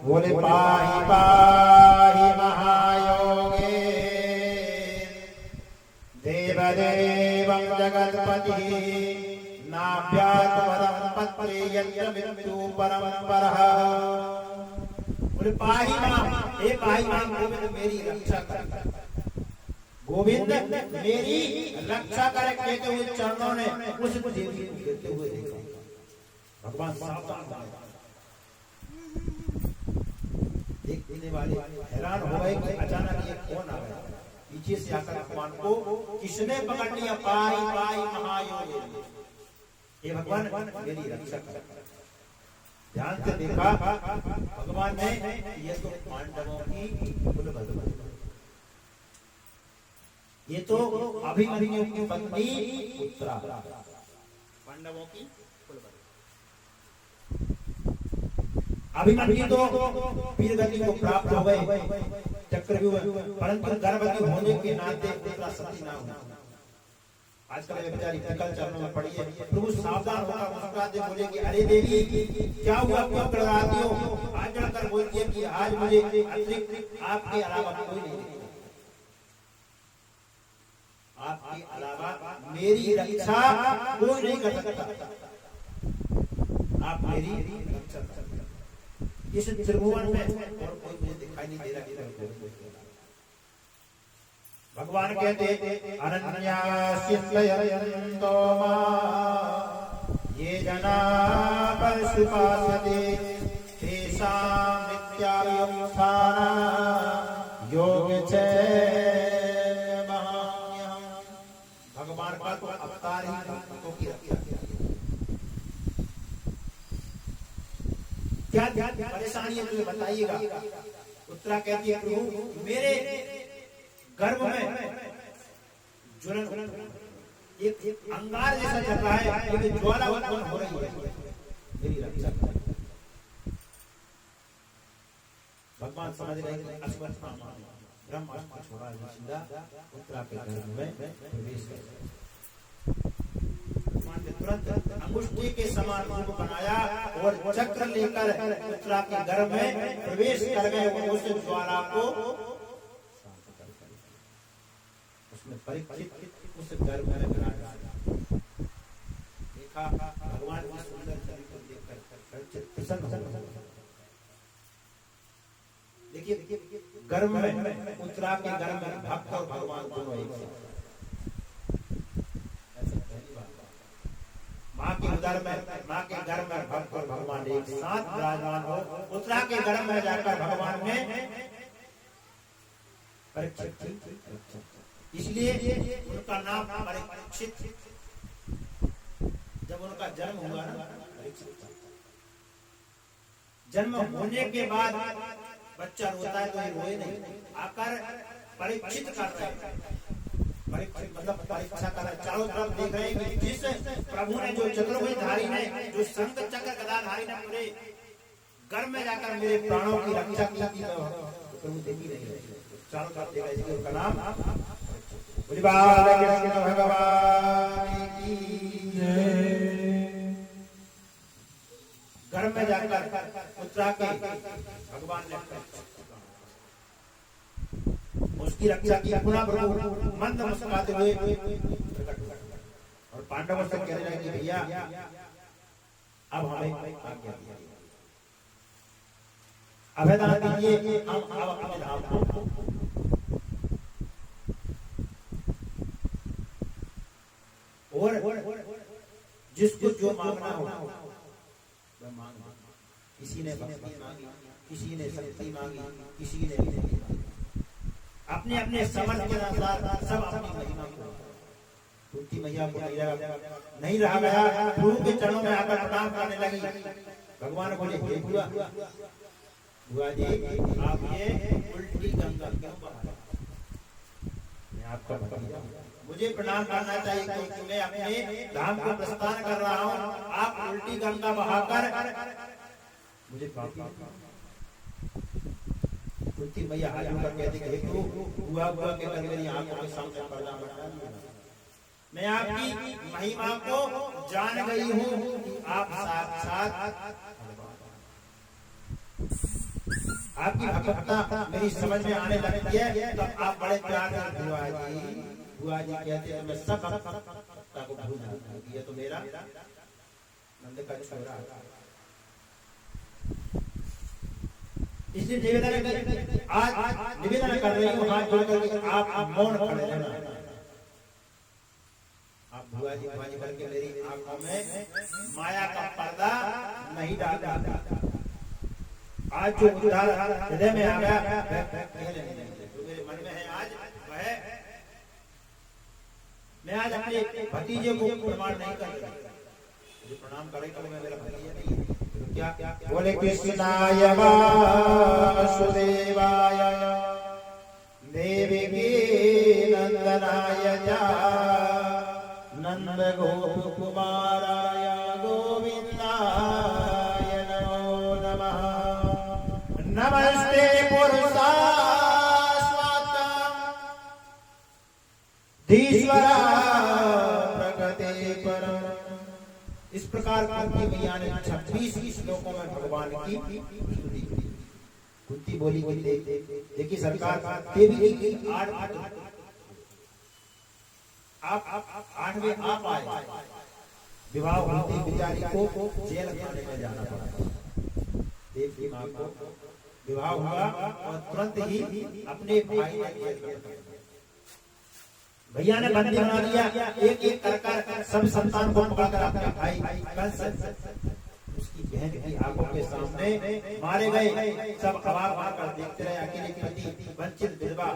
बोले पाहि पाहि महायोगे देवदेवं जगत्पति नाभ्यात्मदं पत्रे यत्र मृत्यु परम परः। बोले पाहि मां, हे पाहि मां गोविंद मेरी रक्षा कर, गोविंद मेरी रक्षा करे कहते हुए चरणों ने उस देवी को गिरते हुए देखा। भगवान सावधान देखने वाले हैरान हो गए कि अचानक ये कौन आ गया। पीछे से आकर भगवान को किसने पकड़ लिया। पाई पाई महायोग, हे भगवान मेरी रक्षा कर। ध्यान से देखा भगवान ने, ये तो पांडवों की कुलवधू, ये तो अभिमन्यु की पत्नी उत्तरा, पांडवों की कुलवधू। अभिमन्यु तो वीर गति को प्राप्त हो गए, चक्रव्यूह, परंतु गर्भवती होने के नाते उत्तरा सती ना हुई। आजकल ये बेचारी विकल चरणों में पड़ी है। प्रभु सावधान होकर मुस्कुराते बोले कि अरे देवी क्या हुआ, क्यों डराती हो। आज जाकर बोलती है कि आज मुझे अतिरिक्त आपके अलावा कोई नहीं दिखता, आपके अलावा मेरी रक्षा कोई नहीं कर सकता, आप मेरी रक्षा कर सकते। इस त्रिभुवन में और कोई मुझे दिखाई नहीं दे रहा। भगवान कहते अनन्या सिद्धयन्तो मां ये जना परशुपासते तेषां नित्यायुक्तानां योगक्षेम। भगवान का तो अवतार ही भक्तों की रक्षा क्या परेशानी है मुझे बताइएगा। उत्तरा कहती है प्रभु मेरे गर्भ में ज्वलन, एक अंगार जैसा चल रहा है, एक ज्वाला उत्पन्न हो रही है, मेरी रक्षा कर। भगवान समझ रहे हैं अस्वस्थ ब्रह्मास्त्र छोड़ा सीधा उत्तरा के गर्भ में प्रवेश कर। भगवान ने तुरंत अंगुष्ठी के समान रूप बनाया और चक्र लेकर उत्तरा के गर्भ में प्रवेश कर गए। उस ज्वाला को परीक्षित उस गर्भ में देखा। भगवान की सुंदर शरीर को देखकर प्रसन्न हो। देखिए गर्भ में उत्तरा के गर्भ में भक्त और भगवान दोनों एक साथ। माँ के उदर में, माँ के गर्भ में भक्त और भगवान एक साथ विराजमान हो। उत्तरा के गर्भ में जाकर भगवान ने परीक्षित, इसलिए उनका नाम परीक्षित। जब उनका जन्म हुआ ना परीक्षित, जन्म होने के बाद बच्चा रोता है तो ये रोए नहीं, आकर परीक्षित कर रहे हैं। परीक्षित मतलब परीक्षा कर रहे, चारों तरफ देख रहे हैं कि जिस प्रभु ने, जो चतुर्भुजधारी ने, जो शंख चक्र गदाधारी ने पूरे गर्भ में जाकर मेरे प्राणों की रक्षा की थी, प्रभु देखी नहीं। चारों तरफ देख रहे हैं, उनका नाम कृष्ण भगवान की जय। गर्भ में जाकर उत्तरा के भगवान ने उसकी रक्षा की। पुनः प्रभु मंद मुस्कुराते हुए प्रकट हुए और पांडवों से कह रहे हैं कि भैया अब हमें आज्ञा दीजिए। अभयदान दीजिए। हम अब अपने धाम को और जिसको जो मांगना हो वह मांग। किसी ने भक्ति मांगी, किसी ने शक्ति मांगी, किसी ने अपने अपने समर्थ के अनुसार सब अपनी महिमा को कुंती मैया को नहीं रहा गया। गुरु के चरणों में आकर प्रणाम करने लगी। भगवान बोले, हे बुआ जी, आप ये उल्टी गंगा क्यों बहा रहे? मैं आपका भतीजा हूं, मुझे प्रणाम करना चाहिए क्योंकि मैं अपने धाम को प्रस्थान कर रहा हूँ। आप उल्टी गंगा बहाकर मुझे कुंती मैया हाथ जोड़कर कहती है, तू बुआ बुआ के कर मेरी आंखों के सामने पर्दा हटा दिया। मैं आपकी महिमा को जान गई हूँ। आप साथ आपकी भक्तता मेरी समझ में आने लगती है। तो आप बड़े प्यार से बुआ जी कहते हैं, मैं सब भक्तता को भूल जाता हूँ। ये तो मेरा नंद का छोरा। इसलिए निवेदन आज निवेदन कर रही हूँ हाथ जोड़कर कि आप मौन खड़े रहना। आप बुआ जी करके मेरी आंखों में माया का पर्दा नहीं डालना। आज जो उद्धार हृदय में आ गया जो मेरे मन में है आज वह मैं आज अपने भतीजे को प्रमाण नहीं कर रहा। मुझे प्रणाम करेगा मैं मेरा भतीजा नहीं है। क्या बोले कृष्णाय वासुदेवाय देवकी नंदनाय च नंद गोप कुमाराय गोविंदाय नमो नमः। नमस्ते पुरुषास्वात्मधीश्वरा प्रकृते परम। इस प्रकार कुंती मैया ने 26 श्लोकों में भगवान की स्तुति की। कुंती बोली कि देखिए सरकार देवी की 8 आप 8वें आप आए। विवाह होते बेचारी को जेल खाने में जाना पड़ा। देवी मां को विवाह हुआ और तुरंत ही अपने भाई ने भैया ने बंदी बना दिया। एक एक कर सब संतान को पकड़कर अपने भाई कंस उसकी बहन की आंखों के सामने मारे गए। सब अवाक होकर देखते रहे। अकेले पति वंचित विधवा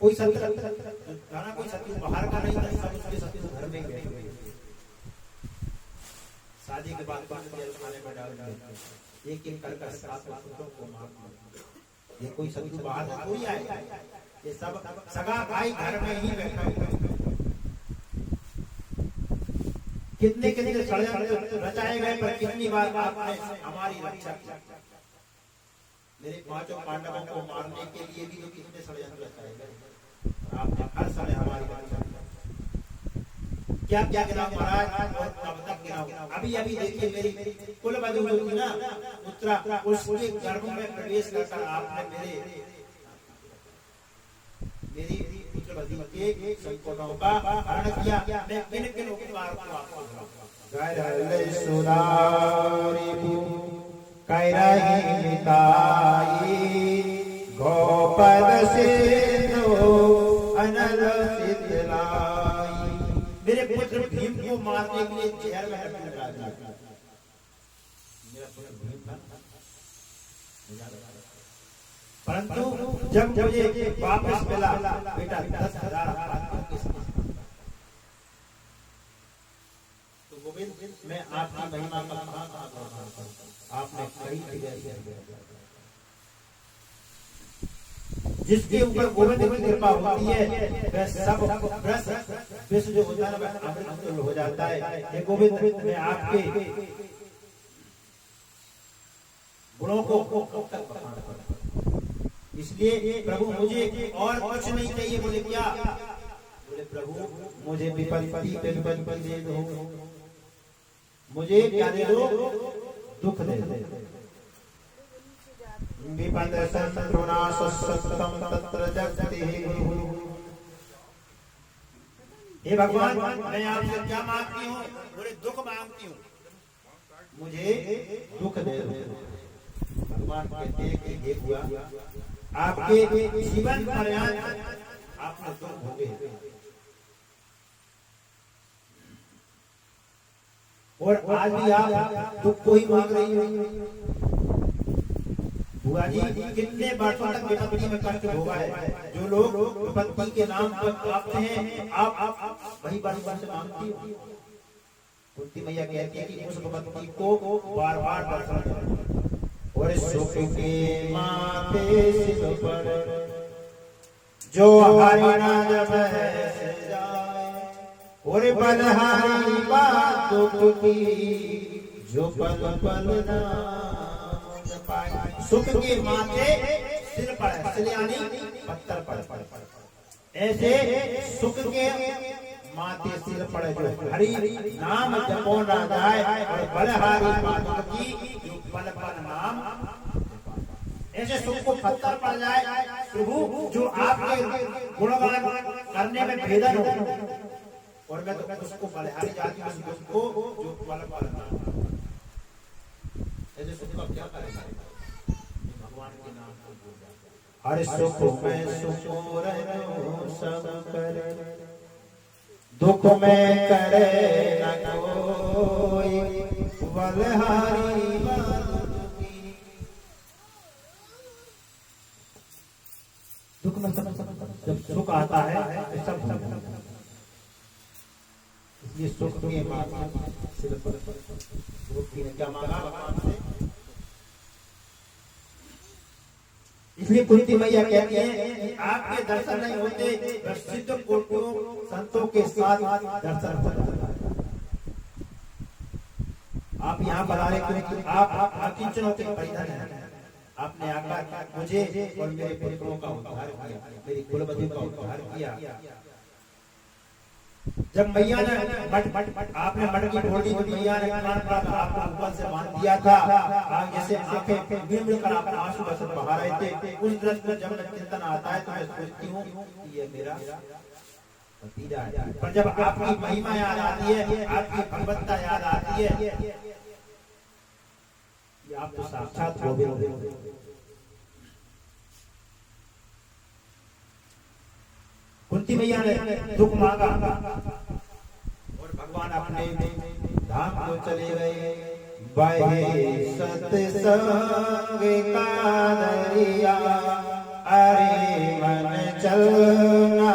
कोई शत्रु बाहर का नहीं था। सब उसके शत्रु घर में बैठे हुए। शादी के बाद जेल खाने में डाल दिए। एक एक कर 7 पुत्रों को मार दिया। ये कोई शत्रु बाहर से कोई आएगा? ये सब सगा भाई घर में ही बैठा हुआ। कितने कितने षड्यंत्र रचाए गए पर कितनी बार आपने हमारी रक्षा की। मेरे 5 पांडवों को मारने के लिए भी तो कितने षड्यंत्र रचाए गए। आपने हर समय हमारी रक्षा की। क्या क्या गिनाओ महाराज और कब तक गिनाओ। अभी अभी देखिए मेरी कुलवधू जो थी ना उत्तरा, उसके गर्भ में प्रवेश कर आपने मेरी पुत्रवती के संकटों का हरण किया। मैं किन किन उपकार को आपको गरल सुदारी कैरही मिताई गोपद सिंधु अनल शीतलाई। मेरे पुत्र भीम को मारने के लिए जहर में रख दिया। मेरा पुत्र भीम था। परंतु जब मुझे वापस मिला बेटा 10,000 आदमियों के साथ, तो गोविंद मैं आपकी महिमा का कहां कहां आपने कई जगह। जिसके ऊपर गोविंद की कृपा होती है वह सब विश्व जो होता है वह अमृत हो जाता है। ये गोविंद मैं आपके गुणों को तक बखान करता हूं। इसलिए प्रभु मुझे और कुछ नहीं चाहिए। बोले क्या? बोले प्रभु मुझे विपत्ति पे विपत्ति दे दो। मुझे क्या दे दो? दुख दे दो। विपद संतृणासत्सत्तम तत्र जगति गुरु। हे भगवान मैं आपसे क्या मांगती हूँ? बोले दुख मांगती हूँ। मुझे दुख दे दो। भगवान कहते हैं कि ये हुआ आपके जीवन पर्यंत आपने दुख भोगे और आज भी आप दुख को ही मांग रही हो। बुआ जी कितने वर्षों तक विपत्ति में कष्ट भोगा है। जो लोग विपत्ति के नाम पर आते हैं आप वही बार से मांगती हो। कुंती मैया कहती है कि उस विपत्ति को बार बार दर्शन और सुख के माथे सिर पर जो हरि ना जब है जाए और बलहारी बात दुख की जो पल पल ना सुख के माथे सिर पर है, सिर यानी पत्थर पर ऐसे सुख के माथे सिर पर जो हरि नाम जपो ना जाए और बलहारी बात की जो पल पल नाम ऐसे सुख को पत्थर पड़ जाए। प्रभु जो आपके गुणगान करने में भेदन हो और मैं तो उसको बलहारी जाती हूँ उसको जो पल पल नाम ऐसे सुख का क्या करेगा। भगवान के नाम को बोल जाता हर सुख में सुख रहो सब करे दुख में करे न कोई बलहारी दुख में जब सुख आता है सब इसलिए सुख के माध्यम सिर पर ने क्या मांगा भगवान से। इसलिए कुंती मैया कहती है कि आपके दर्शन नहीं होते सिद्ध कोटियों संतों के साथ दर्शन होता। आप यहाँ पर आ रहे क्योंकि आप अकिंचनों के परिधन हैं। आपने आकर मुझे और मेरे पुत्रों का उद्धार किया, मेरी कुलवती का उद्धार किया। जब मैया ने आपने मट की ढोली तो मैया ने कान पर आपको ऊपर से बांध दिया था। जैसे आंखें बिल कर आप आंसू बरसत बहा रहे थे। उस दृश्य को जब चिंतन आता है तो मैं सोचती हूँ कि ये मेरा भतीजा है। पर जब आपकी महिमा याद आती है, आपकी भगवत्ता याद आती है, आप तो साक्षात हो गए। कुंती मैया ने दुख मांगा और भगवान अपने धाम को चले गए। बहे सत्संग का दरिया अरे मन चलना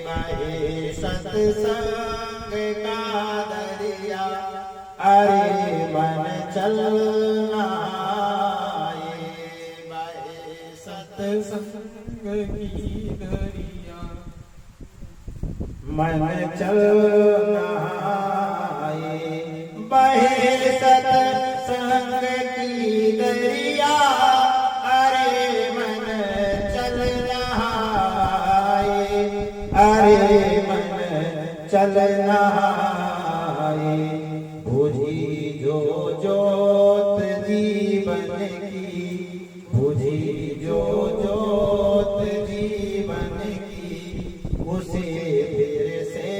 बहे सत्संग का दरिया अरे मन चलना बहे सत्संग की दरिया मन चलना बहे सत्संग की दरिया अरे मन चलना अरे मन चलना बुझी जो जोत जीवन की बुझी जो जोत जीवन की उसे फिर से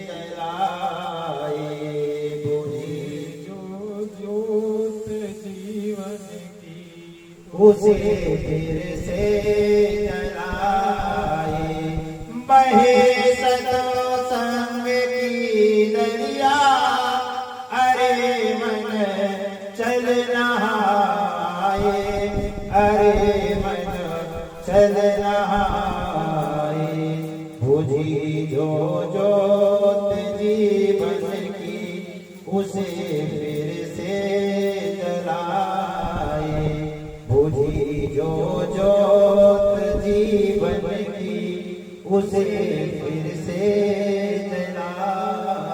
जलाए बुझी जो जोत जीवन की उसे फिर से जलाए बहे सत्संग की दरिया अरे मन चलना अरे मन चलना बुझी जो जोत जीवन की उसे फिर से जलाए बुझी जो जोत जीवन की उसे फिर से जलाए।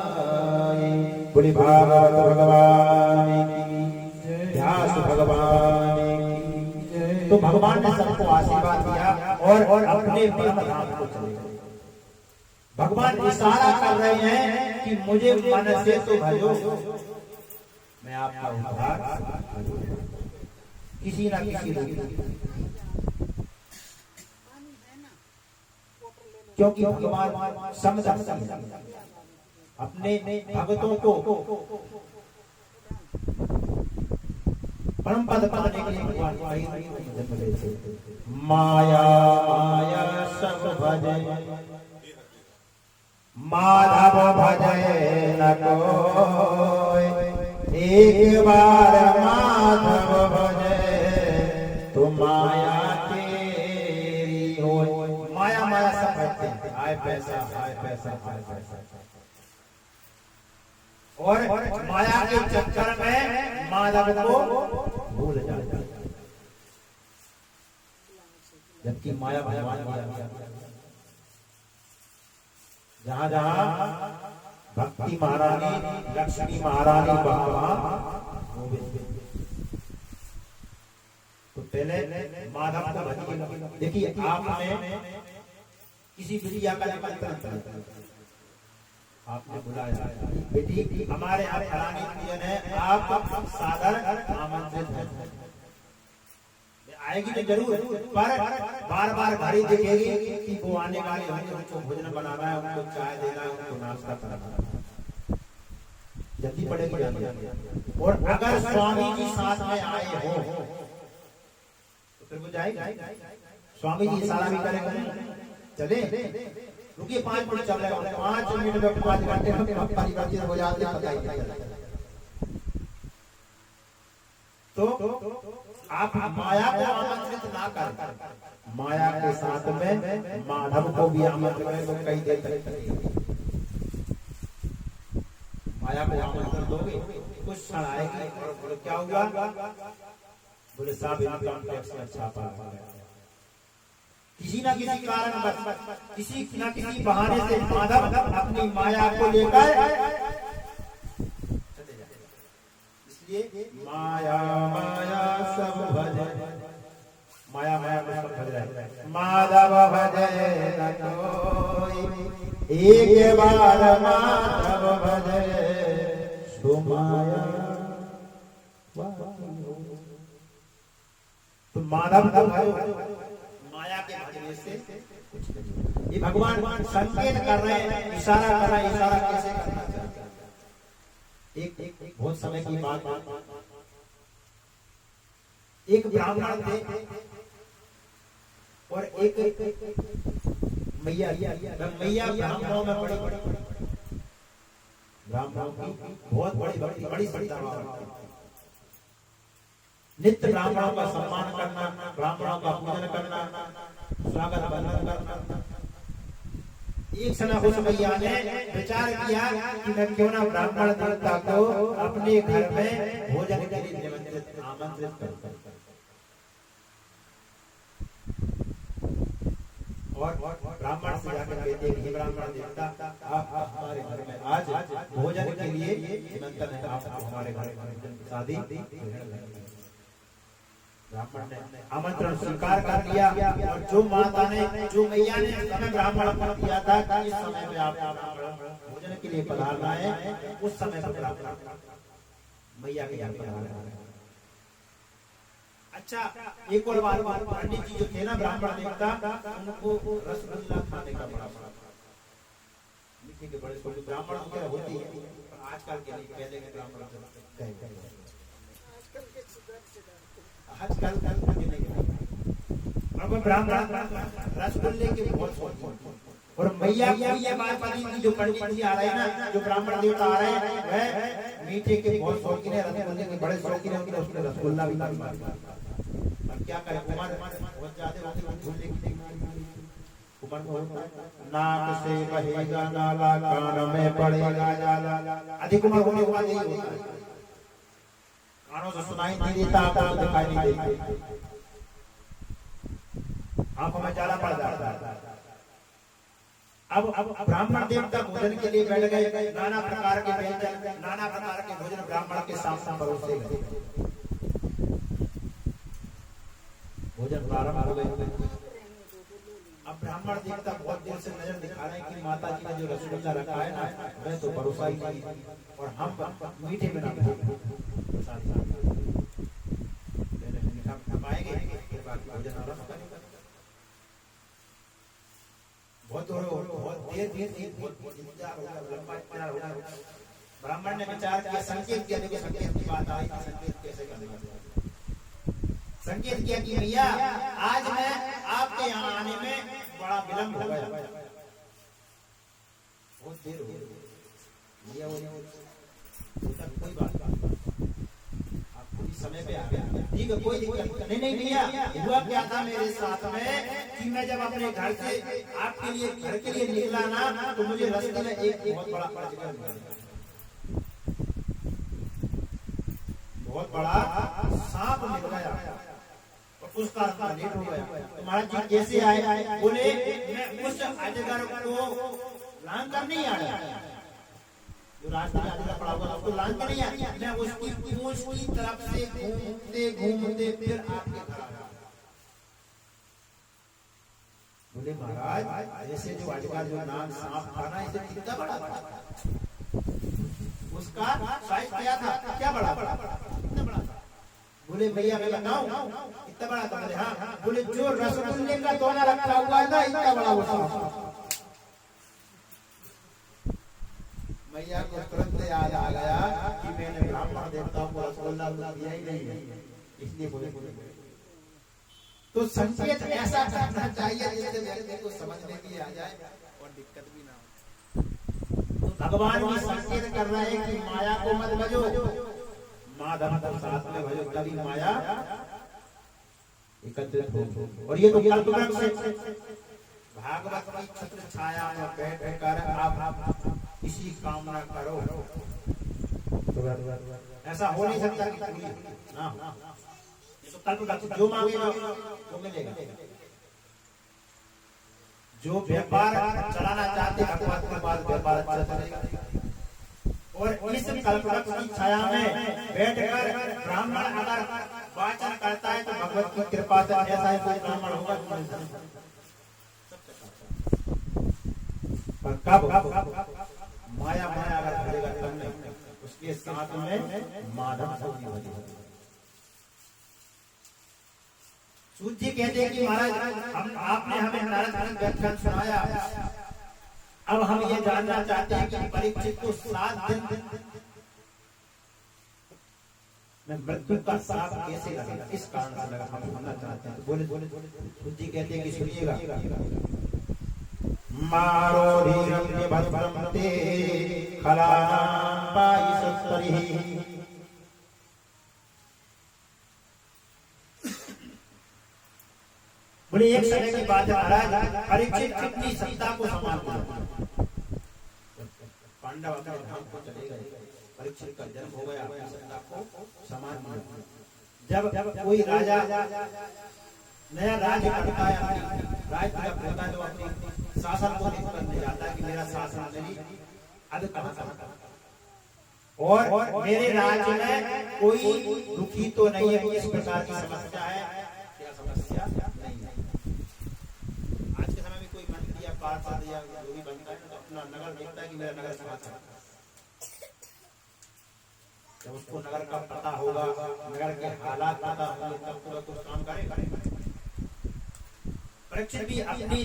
बोले भागवत भगवान की व्यास भगवान की। तो भगवान ने सबको आशीर्वाद दिया और अपने परम धाम को चले गए। भगवान इशारा कर रहे हैं कि मुझे मन से तो भजो, मैं आपका उद्धार किसी ना किसी रूप, क्योंकि भगवान समदर्शी है। अपने भक्तों को परम पद पाने के लिए भगवान जन्म लेते। माया माया सब भजे माधव भजे न कोई, एक बार माधव भजे तो माया तेरी हो। माया माया सब भजते हैं, आए पैसा आए पैसा आए पैसा, और माया के चक्कर में माधव को भूल जाते हैं, जबकि माया भगवान जहां जहां भक्ति महारानी लक्ष्मी महारानी वहां तो पहले माधव को भजिए। देखिए आपने किसी बिटिया का निमंत्रण, आपने बुलाया, बेटी हमारे यहाँ फलानी पूजन है, आप सादर आमंत्रित हैं। आएगी तो जरूर, पर बार बार घड़ी दिखेगी कि वो आने वाले होंगे, उनको भोजन बनाना है, उनको चाय देना है, उनको नाश्ता कराना है, जल्दी पड़ेगी जानी। और अगर स्वामी जी साथ में आए हो तो फिर वो जाएगी। स्वामी जी इशारा भी करेंगे, चले रुकिए 5 मिनट चल रहे हो, 5 मिनट में 5 घंटे में परिवर्तित हो जाते हैं। तो आप माया को आमंत्रित ना कर, माया के साथ में माधव को भी आमंत्रित करें तो कई देर तक माया को आमंत्रण दोगे, कुछ क्षण आएगी और बोले क्या हुआ, बोले साहब इनकम टैक्स अच्छा पा किसी ना किसी कारण किसी न किसी बहाने से माधव अपनी माया को लेकर चले जाए। इसलिए माया माया सब भजे, माया माया को सब भज जाए। माधव भजे न कोई, एक बार माधव भजे सो माया। तो माधव को माया के भजने से ये भगवान संकेत कर रहे हैं, इशारा कर रहे हैं। इशारा कैसे करना चाहिए? एक बहुत समय की बात, एक ब्राह्मण थे और एक मैया। मैया ब्राह्मणों में बड़ी ब्राह्मणों की बहुत बड़ी श्रद्धा, नित्य ब्राह्मणों का सम्मान करना, ब्राह्मणों का पूजन करना, स्वागत बंधन करना। एक समय उस मैया ने विचार किया कि मैं क्यों ना ब्राह्मण देवता को अपने घर में भोजन के लिए आमंत्रित करूं। और ब्राह्मण से जाकर कहते हैं कि ब्राह्मण देवता आप हमारे घर में आज भोजन के लिए निमंत्रण है, आप हमारे घर में शादी। ब्राह्मण ने आमंत्रण स्वीकार कर लिया और जो माता ने जो मैया ने समय ब्राह्मण को दिया था कि इस समय में आप भोजन के लिए पधारना है, उस समय पर ब्राह्मण मैया के घर पधारा। अच्छा एक और बार पंडित जी जो थे ना ब्राह्मण देवता, उनको रसगुल्ला खाने का बड़ा मीठे के बड़े छोटे ब्राह्मण वगैरह होती है, आजकल के नहीं, पहले के ब्राह्मण आजकल ब्राह्मण रसगुल्ले के बहुत शौकीन। और मैया की ये बात पता की जो पंडित जी आ रहे हैं ना, जो ब्राह्मण देवता आ रहे हैं, वह मीठे के बहुत शौकीन है, रसगुल्ले के बड़े शौकीन है, उसने रसगुल्ला भी खा लिया। अब क्या करें, उम्र बहुत ज्यादा होती है, रसगुल्ले की उम्र नाक से बहेगा नाला, कान में पड़ेगा जाला। अधिक उम्र होने के बाद यही होता है, कानों से सुनाई नहीं देता, आंखों से दिखाई नहीं देता, आंखों में जाला पड़ जाता है। अब ब्राह्मण देवता भोजन के लिए बैठ गए, नाना प्रकार के व्यंजन, नाना प्रकार के भोजन ब्राह्मण के सामने परोसे गए। भोजन प्रारंभ हो गए। अब ब्राह्मण देवता बहुत देर से नजर दिखा रहे हैं कि माता जी ने जो रसगुल्ला रखा है ना, मैं तो परोसा ही नहीं, और हम मीठे में नहीं खाएंगे, बाकी भोजन आरंभ करेंगे। बहुत देर देर इंतजार होगा, लंबा इंतजार होगा। ब्राह्मण ने विचार किया, संकेत किया, देखो संकेत की बात आई, संकेत कैसे करेगा। संकेत किया कि भैया आज मैं आपके यहाँ आने में बड़ा विलंब हो गया, बहुत देर हो गई भैया, कोई बात आप पूरी समय पे आ गया, ठीक है कोई दिक्कत नहीं। नहीं भैया हुआ क्या था मेरे साथ में कि मैं जब अपने घर से आपके लिए घर के लिए निकला ना, तो मुझे रास्ते में एक बहुत बड़ा अजगर मिला, बहुत बड़ा सांप मिल गया, उसका लेट हो गया। तो महाराज जी कैसे आए? बोले मैं उस अजगर को लांग कर नहीं आया, जो रास्ते में अजगर पड़ा हुआ उसको लांग कर नहीं आया, मैं उसकी पूंछ की तरफ से घूमते घूमते फिर आपके घर आया। बोले महाराज ऐसे जो अजगर जो नाग सांप था ना, इसे कितना बड़ा था, उसका साइज क्या था, क्या बड़ा बड़ा कितना बड़ा था? बोले भैया मैं बताऊं इतना बड़ा था? बोले हाँ। बोले जो रसगुल्ले का दोना रखा हुआ है ना, इतना बड़ा वो सांप। भैया को तुरंत याद आ गया कि मैंने ब्राह्मण देवताओं को रसगुल्ला दिया ही नहीं है, इसलिए बोले तो संकेत ऐसा करना चाहिए जिससे व्यक्ति को समझ में भी आ जाए और दिक्कत भी ना हो। भगवान भी संकेत कर रहे हैं कि माया को मत भजो, माधव को साथ में भजो, तभी माया एकत्रित हो। और ये तो कल्पवृक्ष से भागवत की छत्र छाया में बैठ कर आप इसी कामना करो, ऐसा हो नहीं सकता कि पूरी ना हो। तो कल्पवृक्ष जो मांगेगा वो मिलेगा। जो व्यापार चलाना चाहते भगवान के पास व्यापार अच्छा चलेगा। और इस कल्पवृक्ष की छाया में बैठकर ब्राह्मण अगर वाचन करता है तो भगवत की कृपा से ऐसा ही कोई ब्राह्मण होगा। पर कब माया माया अगर भरेगा तब नहीं, उसके साथ में माधव को भी भरेगा। सूत जी कहते हैं कि महाराज आपने हमें नारद जी व्याख्यान सुनाया, अब हम ये जानना चाहते हैं कि परीक्षित को 7 दिन में मृत्यु का श्राप कैसे लगेगा, इस कारण से लगा, हम जानना चाहते हैं। तो बोले सूत जी कहते हैं कि सुनिएगा, मारो धीरम भद्रम ते खलानां पायि सत्तरिः। बोले एक समय की बात है महाराज, परीक्षित अपनी सत्ता को संभालते हैं, पांडव अपने धाम को चले गए, परीक्षित का जन्म हो गया, अपनी सत्ता को संभाल लिया। जब कोई राजा नया राज्य करता है, राज्य जब करता है तो अपनी शासन को नियुक्त करने जाता है कि मेरा शासन मेरी अधिकार और मेरे राज्य में कोई दुखी तो नहीं है, किस प्रकार की समस्या है, क्या समस्या नहीं है। आज के समय में कोई मंत्री या पार्षद या जो भी बनता है तो अपना नगर देखता है कि मेरा नगर समाचार, जब उसको नगर का पता होगा, नगर के हालात पता होंगे, तब पूरा कुछ काम करेगा। परीक्षित भी अपनी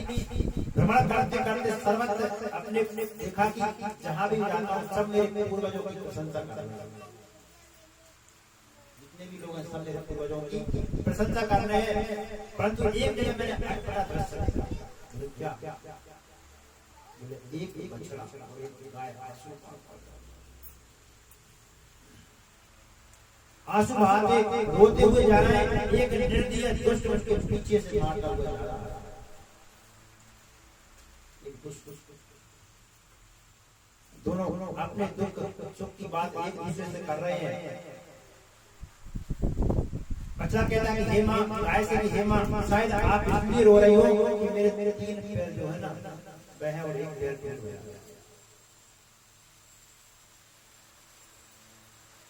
भ्रमण करते करते सर्वत्र अपने देखा कि जहां भी जाता हूं सब मेरे पूर्वजों की प्रशंसा कर रहे हैं, जितने भी लोग हैं सब मेरे पूर्वजों की प्रशंसा कर रहे हैं। परंतु एक दिन मैंने बड़ा दृश्य देखा। क्या? बोले एक बछड़ा और एक गाय आंसू बहाते रोते हुए जा रहे हैं, एक निर्दयी दुष्ट उसके पीछे से मारता हुआ जा रहा है। दोनों अपने दुख सुख की बात एक दूसरे से कर रहे हैं। बच्चा कहता है कि हे मां, गाय से कि हे मां, शायद आप इसलिए रो रही हो कि मेरे 3 पैर जो है ना वह है और 1 पैर टूट गया।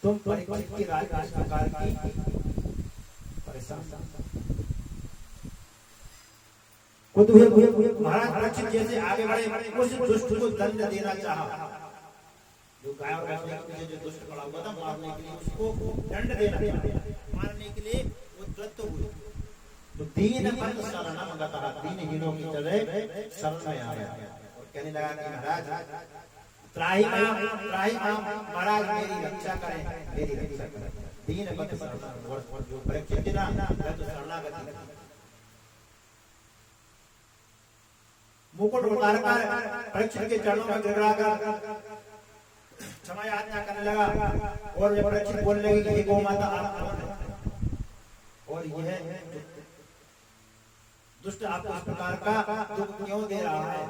तुम परीक्षित की राज प्रकार की परेशान खुद हुए महाराज परीक्षित जैसे आगे बढ़े, उस दुष्ट को दंड देना चाहा, जो गाय और बछड़े के पीछे जो दुष्ट पड़ा हुआ था मारने के लिए, उसको दंड देना चाहा, मारने के लिए वो द्वत हुए। तो दीन बंद शरण मंगता, दीनहीनों की तरह शरण में आ गया और कहने लगा कि महाराज त्राही माम महाराज मेरी रक्षा करें, मेरी रक्षा करें। दीन बत शरणागत जो परीक्षित ना मैं तो शरणागति मुकुट उतार कर परीक्षित के चरणों में गिड़गिड़ाकर क्षमा याचना करने लगा। और जब परीक्षित बोलने लगी कि हे गौ माता आप कौन हैं और यह दुष्ट आपको इस प्रकार का दुख क्यों दे रहा है?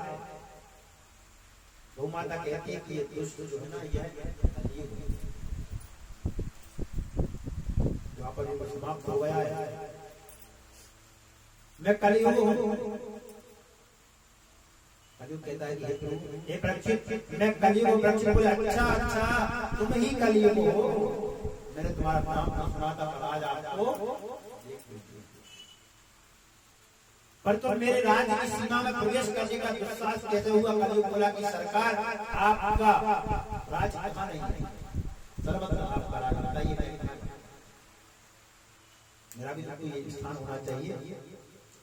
गौ माता कहती है कि ये दुष्ट जो है ना यह कलयुग है, जो आप पर समाप्त हो गया है। मैं कलयुग हूँ। कलयुग कहता है कि हे परीक्षित मैं कलयुग हूँ। परीक्षित बोले अच्छा अच्छा तुम ही कलयुग हो, मैंने तुम्हारा नाम सुना था पर आज आपको पर तुम मेरे राज्य की सीमा में प्रवेश करने का दुस्साहस कैसे हुआ? कलयुग बोला कि सरकार आपका राज्य कहाँ नहीं है, सर्वत्र आपका राज बताइए मेरा भी तो ये स्थान होना चाहिए।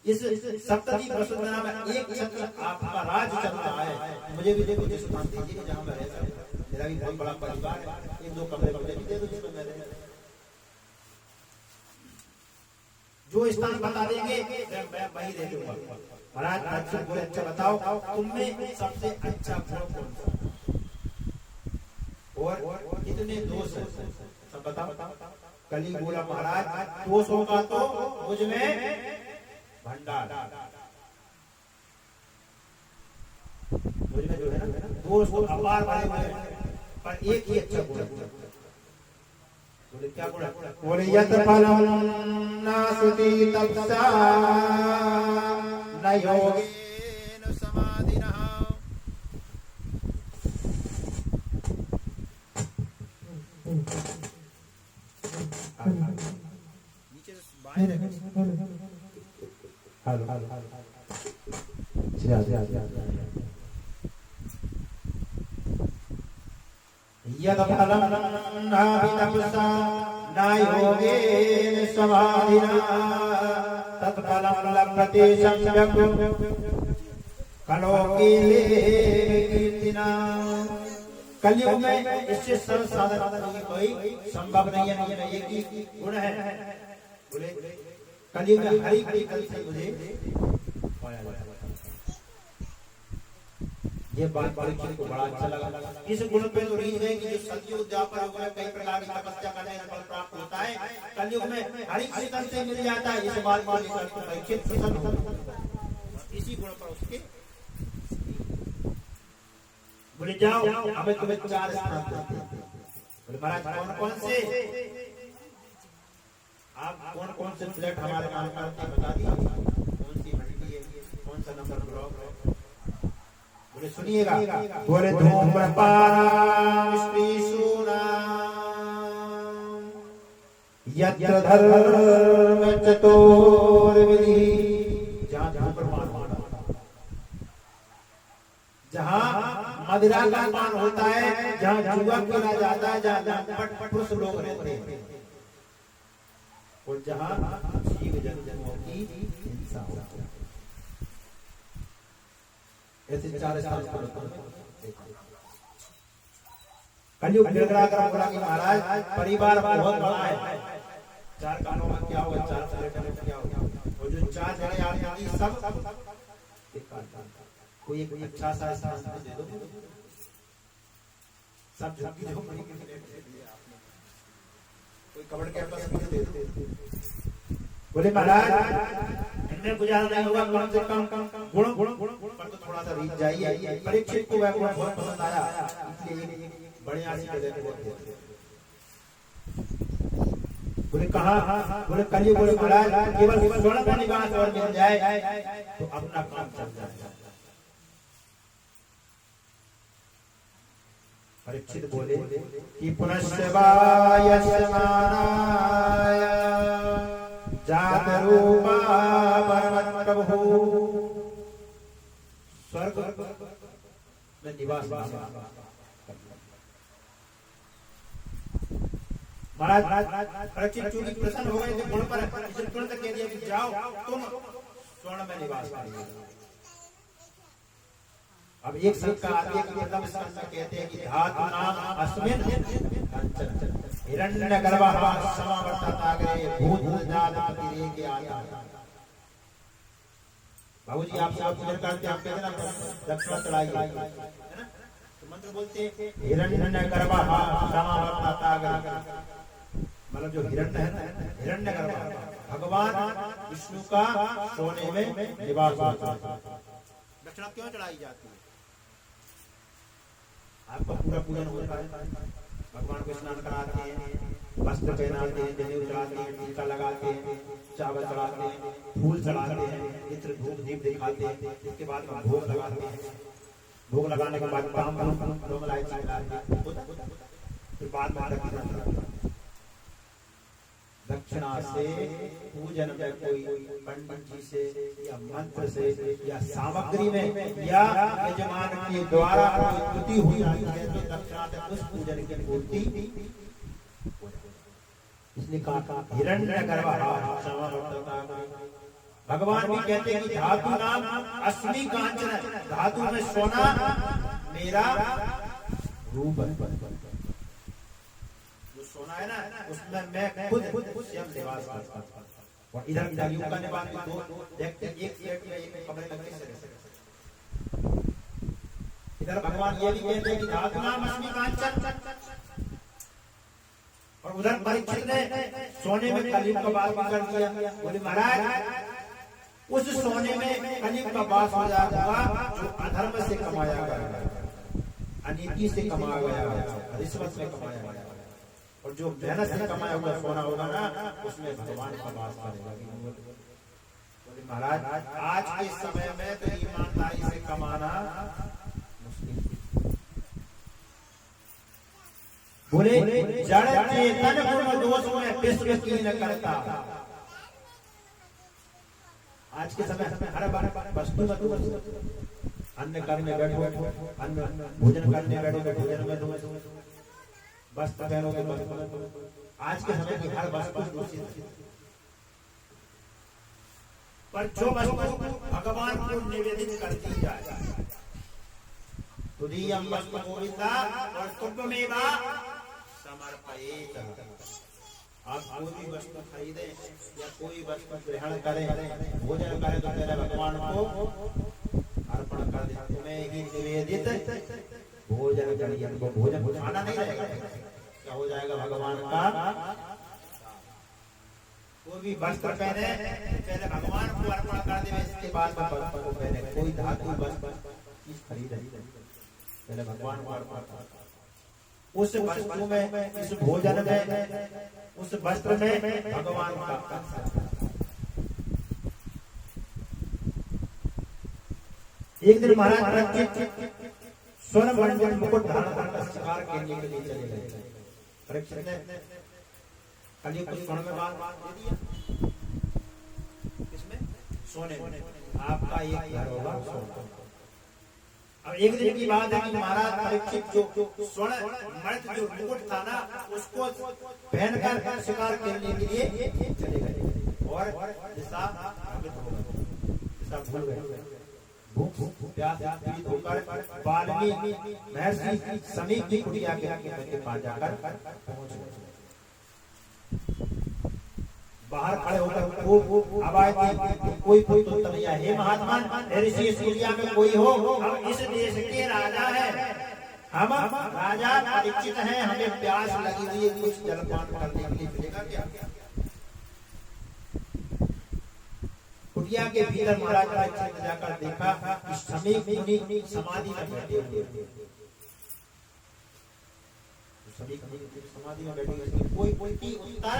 इस सप्तती वसुंधरा में एक छत्र आपका राज चल रहा है, मुझे भी देखो जिस स्थान दीजिए जहाँ मैं रह सकूं। मेरा भी बहुत बड़ा परिवार है, एक दो कमरे मुझे भी दे दो जिसमें मैं रह। जो स्थान बता देंगे मैं वही रह लूंगा। महाराज परीक्षित बोले अच्छा बताओ तुम में सबसे अच्छा गुण कौन सा और कितने दोष है सब बताओ। कली बोला महाराज दोषों का तो मुझ में भंडार, मुझ में जो है ना दोष अपार भरे हुए हैं, पर एक ही अच्छा गुण है। बोले क्या गुण है? बोले यत फलम नासुति तपसा न योगेन समाधिनः। नीचे से बाहर है। हेलो यद फलम नाभि तपसा न योगेन समाधिना तत्फलम लभते सम्यक् कलोकीले कीर्तिना। कलयुग में इससे सरल साधन कोई संभव नहीं है। ये की गुण है। बोले कलयुग में हरि हरि कल से मुझे पाया जाता है। ये बात परीक्षित को बड़ा अच्छा लगा। इस गुण पे तो रीझ है कि जो सतयुग द्वापर युग में कई प्रकार की तपस्या करने का फल प्राप्त होता है, कलयुग में हरि हरि कल से मिल जाता है। इस बात को लेकर परीक्षित प्रसन्न हो, इसी गुण पर उसके बोले जाओ हमें तुम्हें 4 स्थान देते हैं। बोले महाराज कौन कौन से? आप कौन कौन से फ्लैट हमारे नाम करते हैं बता दीजिए, कौन सी मल्टी है, कौन सा नंबर ब्लॉक है। बोले सुनिएगा। बोले धूम्रपान स्त्रीसूनाम यत्र धर्म चतुर्विधि। जहाँ धूम्रपान होता है, जहाँ मदिरा का पान होता है, जहाँ जुआ खेला जाता है, जहाँ पुरुष लोग रहते हैं और जहाँ जीव जंतुओं की हिंसा होती है। ऐसे 4 स्थान पर कलयुग गिड़गिड़ा कर बोला कि महाराज परिवार बहुत बड़ा है, 4 कानों में क्या होगा, 4 प्लेटों में क्या होगा, और जो 4 जने आदमी सब कोई एक अच्छा सा स्थान दे दो, सब झुकी झोपड़ी के लिए कोई कबड़ के पास दे दो। बोले महाराज इनमें गुजारा नहीं होगा, कम से कम गुण पर तो थोड़ा सा रीत जाइए। परीक्षित को वह गुण बहुत पसंद आया, इसलिए बढ़िया सी जगह को देते। बोले कहाँ? बोले कलयुग। बोले महाराज केवल स्वर्ण का निवास और मिल जाए तो अपना काम चल जाए। परीक्षित बोले कि पुनश्चवाय समानाय जात रूपा परम प्रभु। स्वर्ग में निवास महाराज परीक्षित चूंकि प्रसन्न हो गए थे गुण पर, इसे तुरंत कह दिया कि जाओ तुम स्वर्ण में निवास करिए। अब एक शंका आती है कि मतलब इसका अंदर कहते हैं कि धातु नाम अस्मिन कंचन हिरण्यगर्भः समावर्तताग्रे भूतजातपतिरेके आया। बाबूजी आप सब पूजन करते हैं, आप कहते हैं ना दक्षिणा चढ़ाइए, है ना, तो मंत्र बोलते हैं हिरण्यगर्भः समावर्तताग्रे, मतलब जो हिरण्य है ना, हिरण्यगर्भ भगवान विष्णु का सोने में निवास होता है। दक्षिणा क्यों चढ़ाई जाती है? आपका पूरा पूजन होता है, भगवान को स्नान कराते हैं, वस्त्र पहनाते हैं, जनेऊ चढ़ाते हैं, टीका लगाते हैं, चावल चढ़ाते हैं, फूल चढ़ाते हैं, इत्र धूप दीप दिखाते हैं, इसके बाद भोग लगाते हैं, भोग लगाने के बाद तांबूल इलायची डालते हैं, फिर बाद में दक्षिणा से पूजन में कोई पंडित जी से या मंत्र से या सामग्री में या यजमान के द्वारा कोई त्रुटि हुई है तो दक्षिणा से उस पूजन की पूर्ति, इसलिए कहा हिरण्यगर्भः समावर्तताग्रे। भगवान भी कहते हैं कि धातु नाम अस्मि कांचन, धातु में सोना मेरा रूप है, सोना है ना उसमें मैं खुद स्वयं निवास करता हूं। और इधर कलयुग का निवास भी दो देखते, एक सेट में एक कमरे में कैसे रह सकते। इधर भगवान ये भी कहते हैं कि धातु नाम अस्मि कांचन, और उधर परीक्षित ने सोने में कलयुग का वास कर दिया। बोले महाराज उस सोने में कलयुग का वास हो जाएगा जो अधर्म से कमाया गया, अनीति से कमाया गया, रिश्वत से कमाया गया, और जो मेहनत से कमाया हुआ सोना होगा ना उसमें भगवान का वास करेगा। बोले महाराज आज के समय में तो ईमानदारी से कमाना मुश्किल। बोले जड़ चेतन गुण दोष में विश्व की न करता। आज के समय में हर बार वस्तु में दोष, अन्न करने बैठो अन्न, भोजन करने बैठो भोजन में दोष, वस्त्र पहनोगे वस्त्र, आज के समय की हर वस्तु दूषित है। पर जो वस्तु भगवान को निवेदित कर दी जाए, तुदीयम वस्तु गोविंदा और तुभ्यमेवा समर्पयेत। आप कोई भी वस्तु खरीदे या कोई वस्तु ग्रहण करें, भोजन करें तो पहले भगवान को अर्पण कर दें, तुम्हें ही निवेदित भोजन करिए। भोजन खाना नहीं रहेगा, क्या हो जाएगा भगवान का। कोई भी वस्त्र पहने पहले भगवान को अर्पण कर दे, इसके बाद वस्त्र को पहने। कोई धातु वस्त्र चीज खरीदे पहले भगवान को अर्पण कर, उस वस्तु में, इस भोजन में, उस वस्त्र में भगवान का। एक दिन महाराज स्वर्ण मंडल मुकुट धारण कर शिकार करने के लिए चले गए। परीक्षित ने कलयुग को स्वर्ण में बांध दे दिया, इसमें सोने में आपका एक घर होगा सोना। अब एक दिन की बात है कि महाराज परीक्षित जो स्वर्ण मर्द जो मुकुट था ना उसको पहनकर शिकार करने के लिए चले गए और दिशा भूल गए। भूख प्यास पीड़ित होकर वाल्मीकि महर्षि समीप की कुटिया के पास जाकर पहुंच गए। बाहर खड़े होकर खूब आवाज दी, कोई कोई तो तनैया, हे महात्मा ऋषि इस कुटिया में कोई हो, हम इस देश के राजा हैं, हम राजा परीक्षित हैं, हमें प्यास लगी हुई है, कुछ जलपान करने के लिए मिलेगा क्या? कुटिया के भीतर महाराज परीक्षित ने जाकर देखा कि समीप मुनि समाधि में बैठे हुए, समाधि में बैठे हुए, कोई कोई उत्तर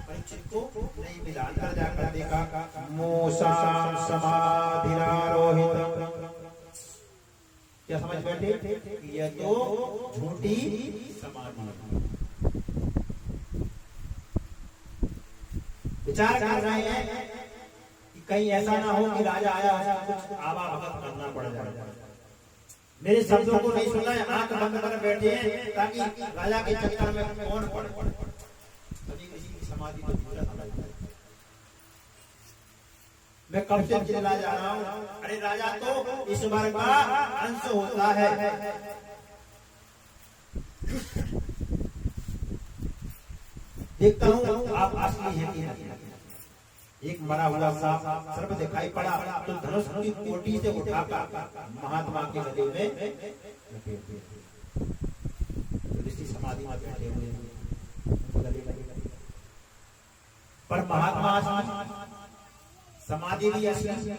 परीक्षित को नहीं मिला। अंदर जाकर देखा मूषां समाधिरारोहित, क्या समझ बैठे ये तो झूठी समाधि। विचार कर रहे हैं कि कहीं ऐसा ना हो कि राजा आया उसको कुछ आवाभगत करना पड़ जाए। मेरे शब्दों को नहीं सुनना है, आंख बंद कर बैठे हैं ताकि राजा के चक्कर में कौन पड़ समाधि में मैं कब से चिल्ला जा रहा हूँ, अरे राजा तो ईश्वर का अंश होता है। देखता हूँ आप असली है कि नहीं। एक मरा हुआ सांप सर्प दिखाई पड़ा तो धनुष की कोटी से उठाकर महात्मा के गले में लपेट दिया। ऋषि समाधि में बैठे हुए गले लगे। पर महात्मा समाधि भी असली,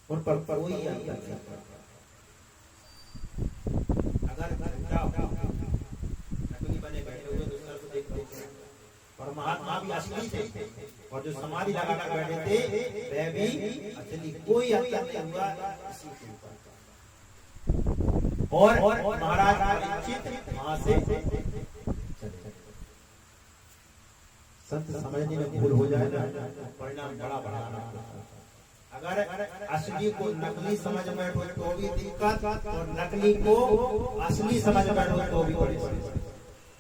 उन पर कोई असर नहीं। अगर नकली बने बैठे हुए तो सर्प देखते हैं, और महात्मा भी असली थे, और जो समाधि लगाकर बैठे थे वह भी असली, कोई असर नहीं हुआ किसी के ऊपर। और महाराज परीक्षित वहां से संत समझने में भूल हो जाए ना, परिणाम बड़ा भयानक होता है। अगर असली को नकली समझ बैठो तो भी दिक्कत, और नकली को असली समझ बैठो तो भी बड़ी समस्या।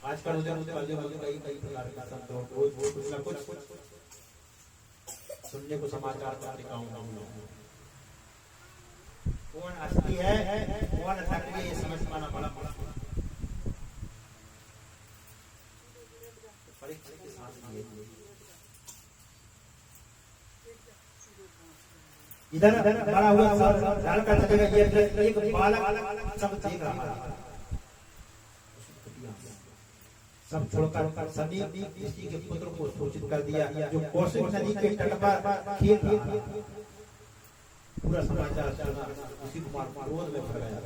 आजकल कई प्रकार के संत रोज कुछ न कुछ सुनने को समाचार पत्रिकाओं में, कौन असली है कौन नकली है समझ पाना बड़ा मुश्किल। परीक्षा के साथ इधर बड़ा हुआ डालकर चलेगा, ये एक बालक सब देख रहा है, सब छोड़कर सनी किसी के पुत्र को सूचित कर दिया, जो कौशिक नदी के तट पर खेल रहा था। पूरा समाचार सुना, ऋषि कुमार क्रोध में भर गया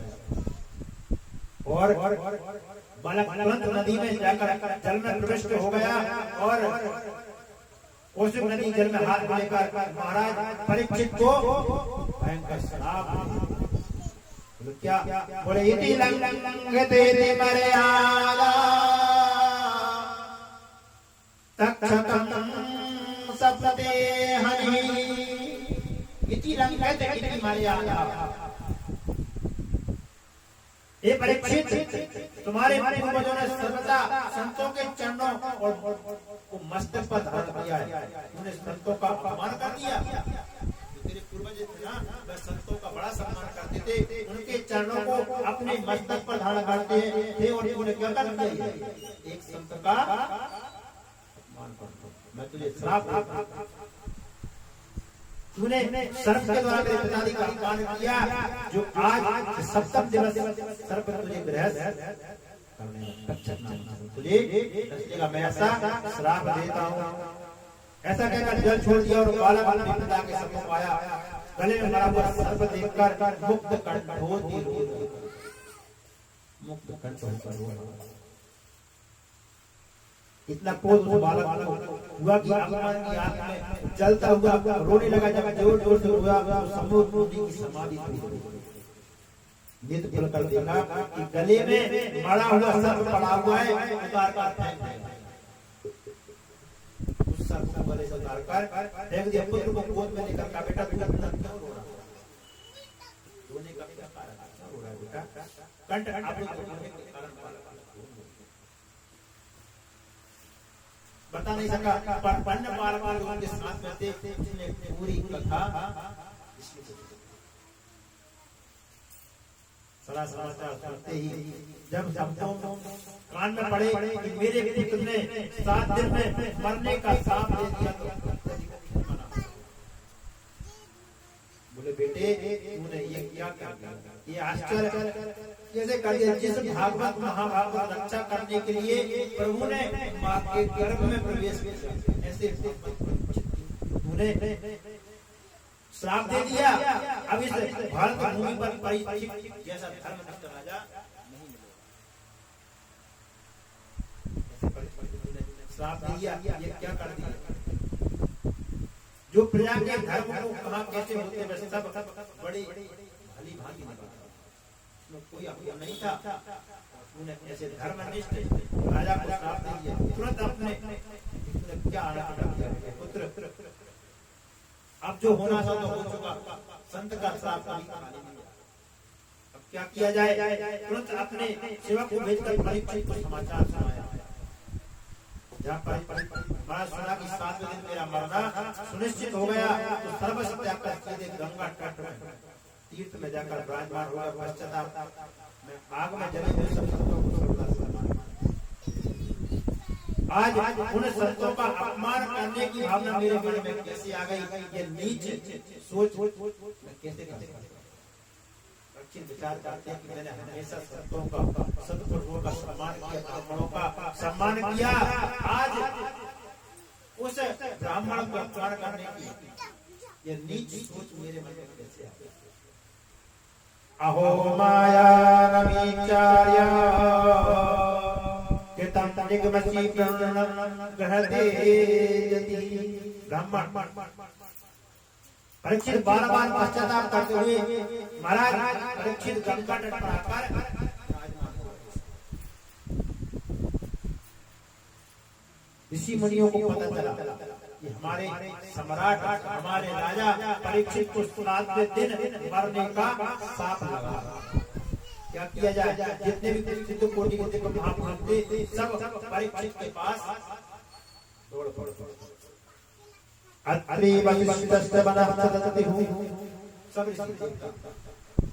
और बालक तुरंत नदी में जाकर जल में प्रविष्ट हो गया, और कौशिक नदी जल में हाथ लेकर महाराज परीक्षित को भयंकर श्राप दिया। क्या बोले, इति लंघते मर्यादा तक्षकं सप्ते हनि, इति लंघते इति मर्यादा। ये परीक्षित, तुम्हारे पूर्वजों ने सर्वदा संतों के चरणों और को मस्तक पर धारण किया है, उन्होंने संतों का अपमान कर दिया। तेरे पूर्वज थे ना, वह संतों का बड़ा सम्मान करते थे, उनके चरणों को अपने मस्तक पर धारण करते थे, और उन्होंने क्या कर दिया, एक संत का अपमान करते। मैं तुझे श्राप देता हूं, तूने सर्प के द्वारा मेरे पिताजी का अपमान किया, जो आज सप्तम दिवस सर्प तुझे ग्रहण करने तुझे का मैं ऐसा श्राप देता हूँ। ऐसा कहकर जल छोड़ दिया और बालक अपने पिता के सम्मुख आया, गले में मरा हुआ सर्प देखकर मुक्त कंठ होकर इतना क्रोध बालक हुआ कि अपमान की आग में जलता हुआ रोने लगा। जब जोर जोर से हुआ तो सम्मुख की समाधि टूट गई। नेत्र खोलकर देखा कि गले में मरा हुआ सर्प पड़ा हुआ है, उतार कर फेंक दिया। उस सर्प को गले से उतार कर फेंक दिया। पुत्र को गोद में लेकर कहा, बेटा तू क्यों रो रहा है? रोने का क्या कारण है? रो रहा है बेटा? कंठ आप लोग रोने के कारण बता नहीं सका, पर पन्न बालक लोगों के साथ में थे, उसने पूरी कथा सारा समाचार सुनते ही जब शब्दों कान में पड़े कि मेरे पुत्र ने 7 दिन में मरने का श्राप दे दिया, तो बोले बेटे तूने ये क्या कर दिया, ये आश्चर्य कैसे कर दिया? जिस भागवत महाभारत रक्षा करने के लिए प्रभु ने मां के गर्भ में प्रवेश किया, ऐसे तूने श्राप दे दिया। अब इस भारत भूमि पर परीक्षित जैसा धर्मनिष्ठ राजा नहीं मिलेगा। श्राप दिया, ये क्या कर दिया? जो प्रजा के धर्म को कहां कैसे होते हैं सब बड़ी भली भांति निभाता, कोई अपना नहीं था। उन्हें ऐसे धर्मनिष्ठ राजा को श्राप दे दिया। तुरंत अपने क्या आनंद किया पुत्र, अब जो होना था तो हो चुका, संत का श्राप कभी कहानी नहीं। अब क्या किया जाए? तुरंत अपने सेवक को भेजकर परीक्षित को समाचार सुनाया। जहाँ पर मैं सुना कि 7वें दिन मेरा मरना सुनिश्चित हो गया तो सर्वसत्या कर सीधे गंगा तट में तीर्थ में जाकर विराजमान हुआ। पश्चाताप मैं आग में जले हुए सब संतों को सर्वदा सम्मान। आज उन संतों का अपमान करने की भावना मेरे मन में कैसे आ गई, ये नीच सोच मैं कैसे कर सकता। विचार करते हैं कि मैंने हमेशा संतों का सदपुरुषों का सम्मान किया, ब्राह्मणों का सम्मान किया। आज उस ब्राह्मण को अपमान करने की ये नीच सोच मेरे मन में कैसे आ गई। अहो माया नमीचार्य कितम निगमसी ग्रहते यदि ब्राह्मण परीक्षित बार बार पश्चाताप करते हुए महाराज परीक्षित गंगा तट पर आकर ऋषि मुनियों को पता चला कि हमारे सम्राट हमारे राजा परीक्षित को 7वें दिन मरने का साप लगा। क्या किया जाए, जितने भी सिद्ध कोटि के महापुरुष थे सब परीक्षित के पास दौड़ दौड़ अत्रि वशिष्ठ बनः सदति हूँ सब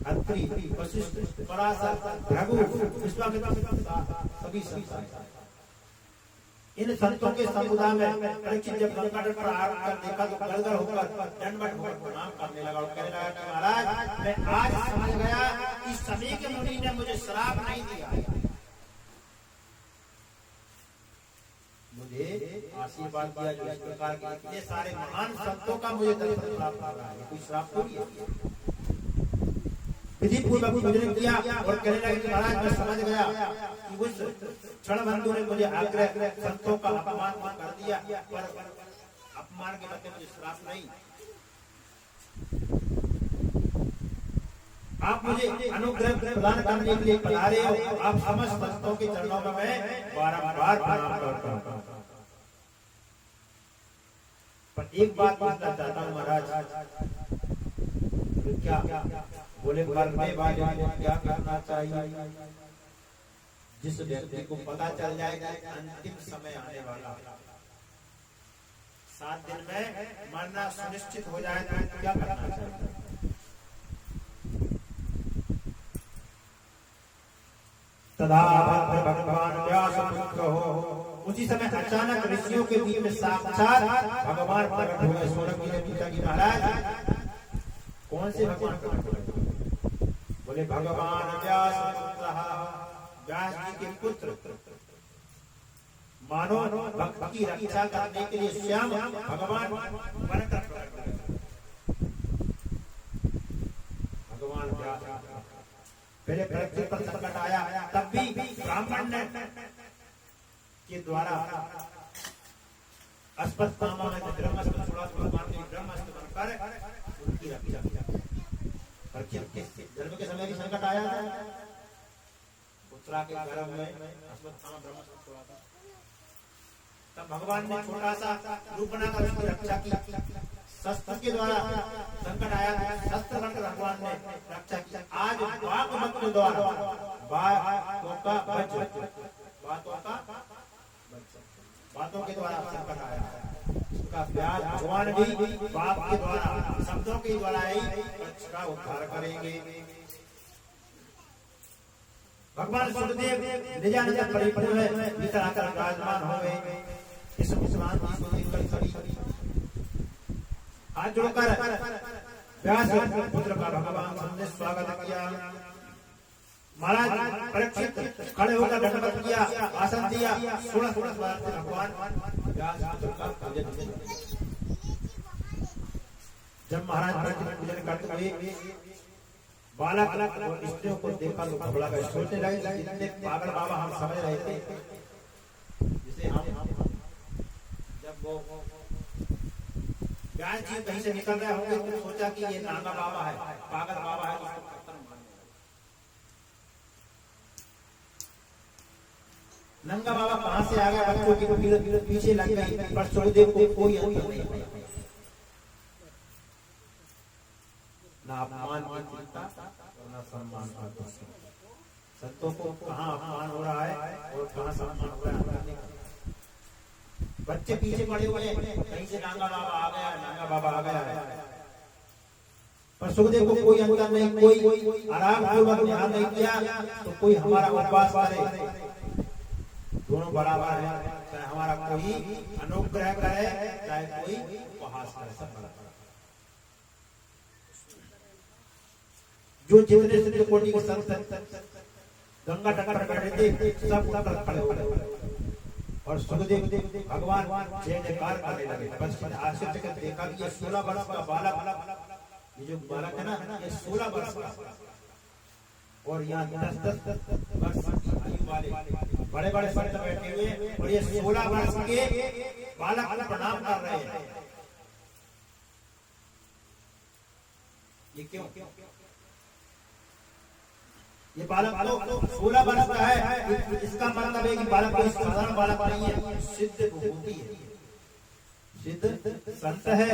अत्रि वशिष्ठ पराशर भृगु विश्वामित्र सभी संत इन संतों के समुदाय में परीक्षित जब गंगा तट पर आकर देखा तो गड़गड़ होकर दंडवत होकर प्रणाम करने लगा और कहने लगा कि महाराज मैं आज समझ गया कि सभी के मुनि ने मुझे श्राप नहीं दिया, मुझे आशीर्वाद दिया। जो इस प्रकार के इतने सारे महान संतों का मुझे दर्शन प्राप्त हो रहा है, कोई श्राप थोड़ी है। विधि पूर्वक पूजन किया और कहने लगे कि महाराज मैं समझ गया कि उस क्षण बंधु ने मुझे आग्रह संतों का अपमान कर दिया, पर अपमान के बदले मुझे श्राप नहीं। आप मुझे अनुग्रह प्रदान करने के लिए पधारे हो, आप समस्त संतों के चरणों में मैं बारंबार प्रणाम करता हूँ। पर एक बात पूछना चाहता हूँ महाराज, क्या बोले मरने वाले को क्या करना चाहिए? जिस व्यक्ति को पता चल जाएगा अंतिम समय आने वाला 7 दिन में मरना सुनिश्चित हो जाए तो क्या करना चाहिए? तदा भगवान व्यास पुत्र हो, उसी समय अचानक ऋषियों के बीच में साक्षात भगवान प्रकट हो गए। सौनक जी ने पूछा कि महाराज कौन से भगवान प्रकट हुए? बोले भगवान व्यास पुत्र, व्यास जी के पुत्र। मानो भक्त की रक्षा करने के लिए स्वयं भगवान बनकर प्रकट हुए। भगवान व्यास पहले पृथ्वी पर संकट आया, तब भी ब्राह्मण ने के द्वारा अस्पतामा में ब्रह्मास्त्र छोड़ा तो भगवान ने ब्रह्मास्त्र बनकर उनकी रक्षा किया। गर्भ के समय भी संकट आया था, उत्तरा के गर्भ में अस्पतामा ब्रह्मास्त्र छोड़ा था, तब भगवान ने छोटा सा रूप बनाकर उसकी रक्षा की। शस्त्र के द्वारा संकट आया, शस्त्र बनकर भगवान ने रक्षा की। आज वाक मत के द्वारा बातों के द्वारा संकट आया है, उसका व्यास भगवान भी बाप के द्वारा शब्दों के द्वारा ही उसका उद्धार करेंगे। भगवान सुखदेव निजानंद परिपूर्ण है भीतर आकर विराजमान हो गए। इस मुसलमान को देखकर सभी हाथ जोड़कर व्यास पुत्र का भगवान ने स्वागत किया। महाराज परीक्षित खड़े होकर दंडवत किया, आसन दिया, 16 बार भगवान व्यास पुत्र का पूजन किया। जब महाराज परीक्षित पूजन करते हुए बालक और स्त्रियों को देखा तो घबरा गए, सोचने लगे जितने पागल बाबा हम समझ रहे थे, जिसे हम जब वो व्यास जी कहीं से निकल रहे होंगे तो सोचा कि ये नागा बाबा है, पागल बाबा है, उसको खत्म मान लिया। नंगा बाबा कहां से आ गया, बच्चों की भीड़ पीछे लग गई, पर सुखदेव को कोई अंतर नहीं हुआ। ना अपमान की चिंता और ना सम्मान का दुख। संतों को कहाँ अपमान हो रहा है और कहाँ सम्मान हो रहा है, बच्चे पीछे पड़े हुए हैं, कहीं से नांगा बाबा आ गया, नांगा बाबा आ गया है। पर सुखदेव को कोई अंतर नहीं, कोई आराम पूर्वक ध्यान नहीं किया, तो कोई हमारा उपवास करे, दोनों बराबर है। चाहे हमारा कोई अनुग्रह करे, चाहे कोई उपहास करे, सब बराबर। जो जितने सिद्ध कोटि के संत गंगा तट पर बैठे थे, सब उतर खड़े हो गए और सुखदेव भगवान जय जयकार करने लगे। बस आश्चर्य कर देखा कि ये 16 वर्ष का बालक, ये जो बालक है ना, ये 16 वर्ष का, और यहाँ 10-10 वर्ष की आयु वाले बड़े बड़े संत बैठे हुए, और ये 16 वर्ष के बालक को प्रणाम कर रहे हैं। ये क्यों? ये बालक तो 16 वर्ष का है, इसका मतलब है कि बालक कोई साधारण बालक नहीं है, सिद्ध विभूति है, सिद्ध संत है।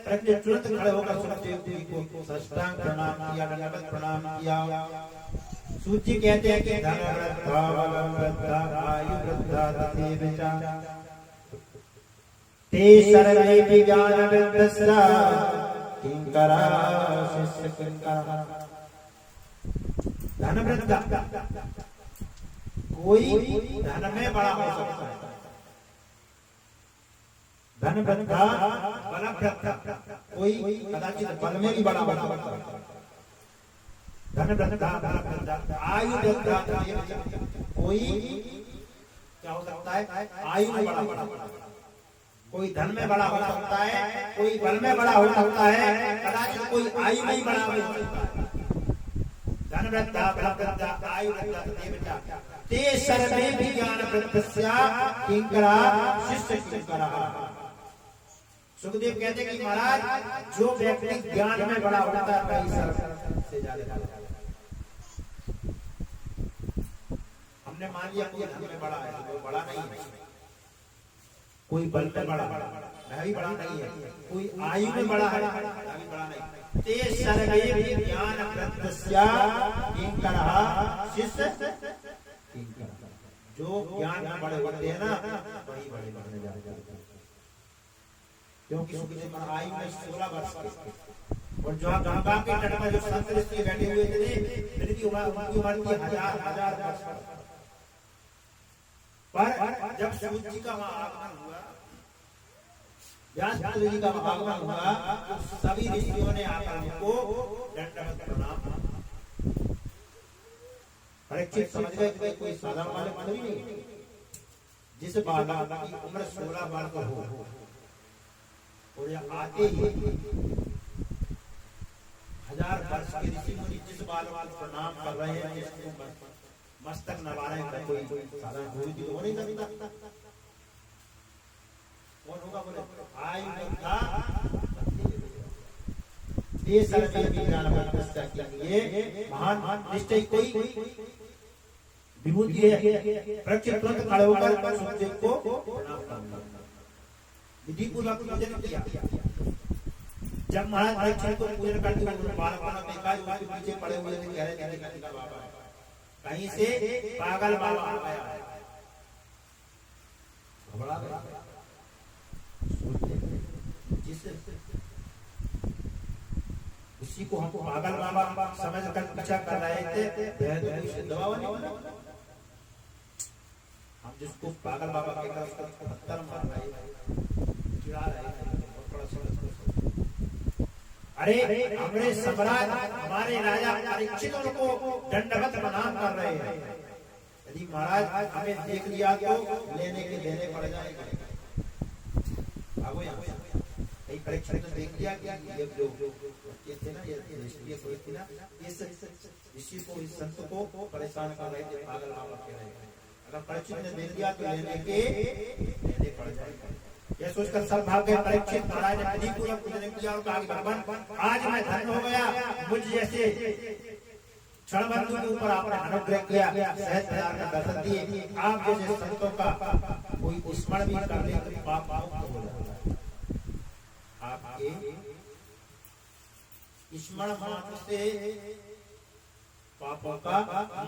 प्रज्ञ तुरंत खड़े होकर सुखदेव जी को साष्टांग प्रणाम किया, दंडवत प्रणाम किया। सूची कहते हैं कि धन वृद्धा बल वृद्धा आयु वृद्धा तथे विचा ते सर्वे विज्ञान वृद्धस्या किंकरा शिष्य किंकरा। धन वृद्धा, कोई धन में बड़ा हो सकता है, धन वृद्धा बल वृद्धा, कोई कदाचित बल में भी बड़ा हो सकता है। धन वृद्धा बल वृद्धा आयु वृद्धा, कोई क्या हो सकता है? आयु में बड़ा, कोई धन में बड़ा हो सकता है, कोई बल में बड़ा हो सकता है, कदाचित कोई आयु में ही बड़ा हो सकता है। धन वृद्धा बल वृद्धा आयु वृद्धा तथे विचा ते सर्वे विज्ञान वृद्धस्या किंकरा शिष्य किंकरा। सुखदेव कहते हैं कि महाराज, जो व्यक्ति ज्ञान में बड़ा होता है वही सर्व से ज्यादा। हमने मान लिया कोई धन में बड़ा है, तो वो बड़ा नहीं है, कोई बल में बड़ा है, भी बड़ा नहीं है, कोई आयु में बड़ा है, भी बड़ा नहीं। ते सर्वे विज्ञान वृद्धस्या किंकरा शिष्य किंकरा। जो ज्ञान में बड़े होते हैं ना, वही बड़े बनने जाते हैं। क्योंकि सुखदेव महाराज में 16 वर्ष के, और जो गंगा के तट पर जो संत ऋषि बैठे हुए थे, उनकी उम्र थी हजार वर्ष। पर जब सूर्य जी का वहां आगमन हुआ, व्यासपुत्र जी का आगमन हुआ, तो सभी ऋषियों ने आकर उनको दंडवत प्रणाम। परीक्षित समझ गए कि कोई साधारण वाले मानवी नहीं, जिस बालक की उम्र 16 वर्ष हो, और यह आते ही 1000 वर्ष के ऋषि मुनि जिस बालक को प्रणाम कर रहे हैं, जिसको मस्तक नवा रहे हैं, कोई साधारण गुरु तो हो नहीं सकता। कौन होगा? बोले आयु वृद्धा ये सर्वे विज्ञान वृद्धस्या के लिए महान निश्चय कोई विभूति है। परीक्षित तुरंत खड़े होकर सुखदेव को प्रणाम करना, विधि पूर्वक पूजन किया। जब महाराज परीक्षित को पूजन करते हुए बालक ने देखा, उसके पीछे पड़े हुए थे, कह रहे थे कि बाबा कहीं से पागल बाबा आ गया, घबरा गया। जिस उसी को हम पागल बाबा समझ कर पीछा कर रहे थे, हम जिसको पागल बाबा कहकर उसको पत्थर मार रहे थे, चिढ़ा रहे थे। अरे हमारे सम्राट, हमारे राजा परीक्षित उनको दंडवत प्रणाम कर रहे हैं, यदि महाराज हमें देख लिया तो लेने के देने पड़ जाएगा। परीक्षित ने देख लिया कि ये जो ये थे ना, ये ऋषि थी ना, इस ऋषि को, इस संत को परेशान कर रहे थे, पागल बाबा कह रहे थे। अगर परीक्षित ने देख लिया तो लेने के देने पड़ जाएगा। यह सोचकर सब भाग गए। परीक्षित महाराज ने विधि पूर्वक पूजन किया और कहा कि भगवान आज मैं धन्य हो गया, मुझ जैसे क्षणबंधु के ऊपर आपने अनुग्रह किया, सहज दया का दर्शन दिए। आप जैसे संतों का कोई स्मरण भी कर ले तो पाप मुक्त हो जाता है। आपके स्मरण मात्र से पापों का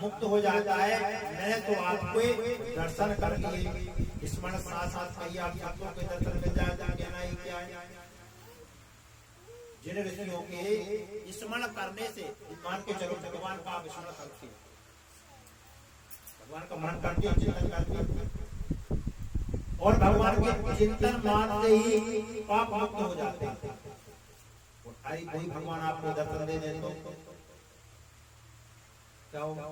मुक्त हो जाता है। मैं तो आपको दर्शन कर लिए स्मरण साथ साथ कहिए आप शब्दों के दर्शन में जाएगा, कहना ही क्या है। जिन ऋषियों के स्मरण करने से मान के चलो भगवान का आप स्मरण करते हैं, भगवान का मन करते हैं, चिंतन करते हैं, और भगवान के चिंतन मान से ही पाप मुक्त हो जाते हैं। और कोई भगवान आपको दर्शन दे दे तो क्या होगा?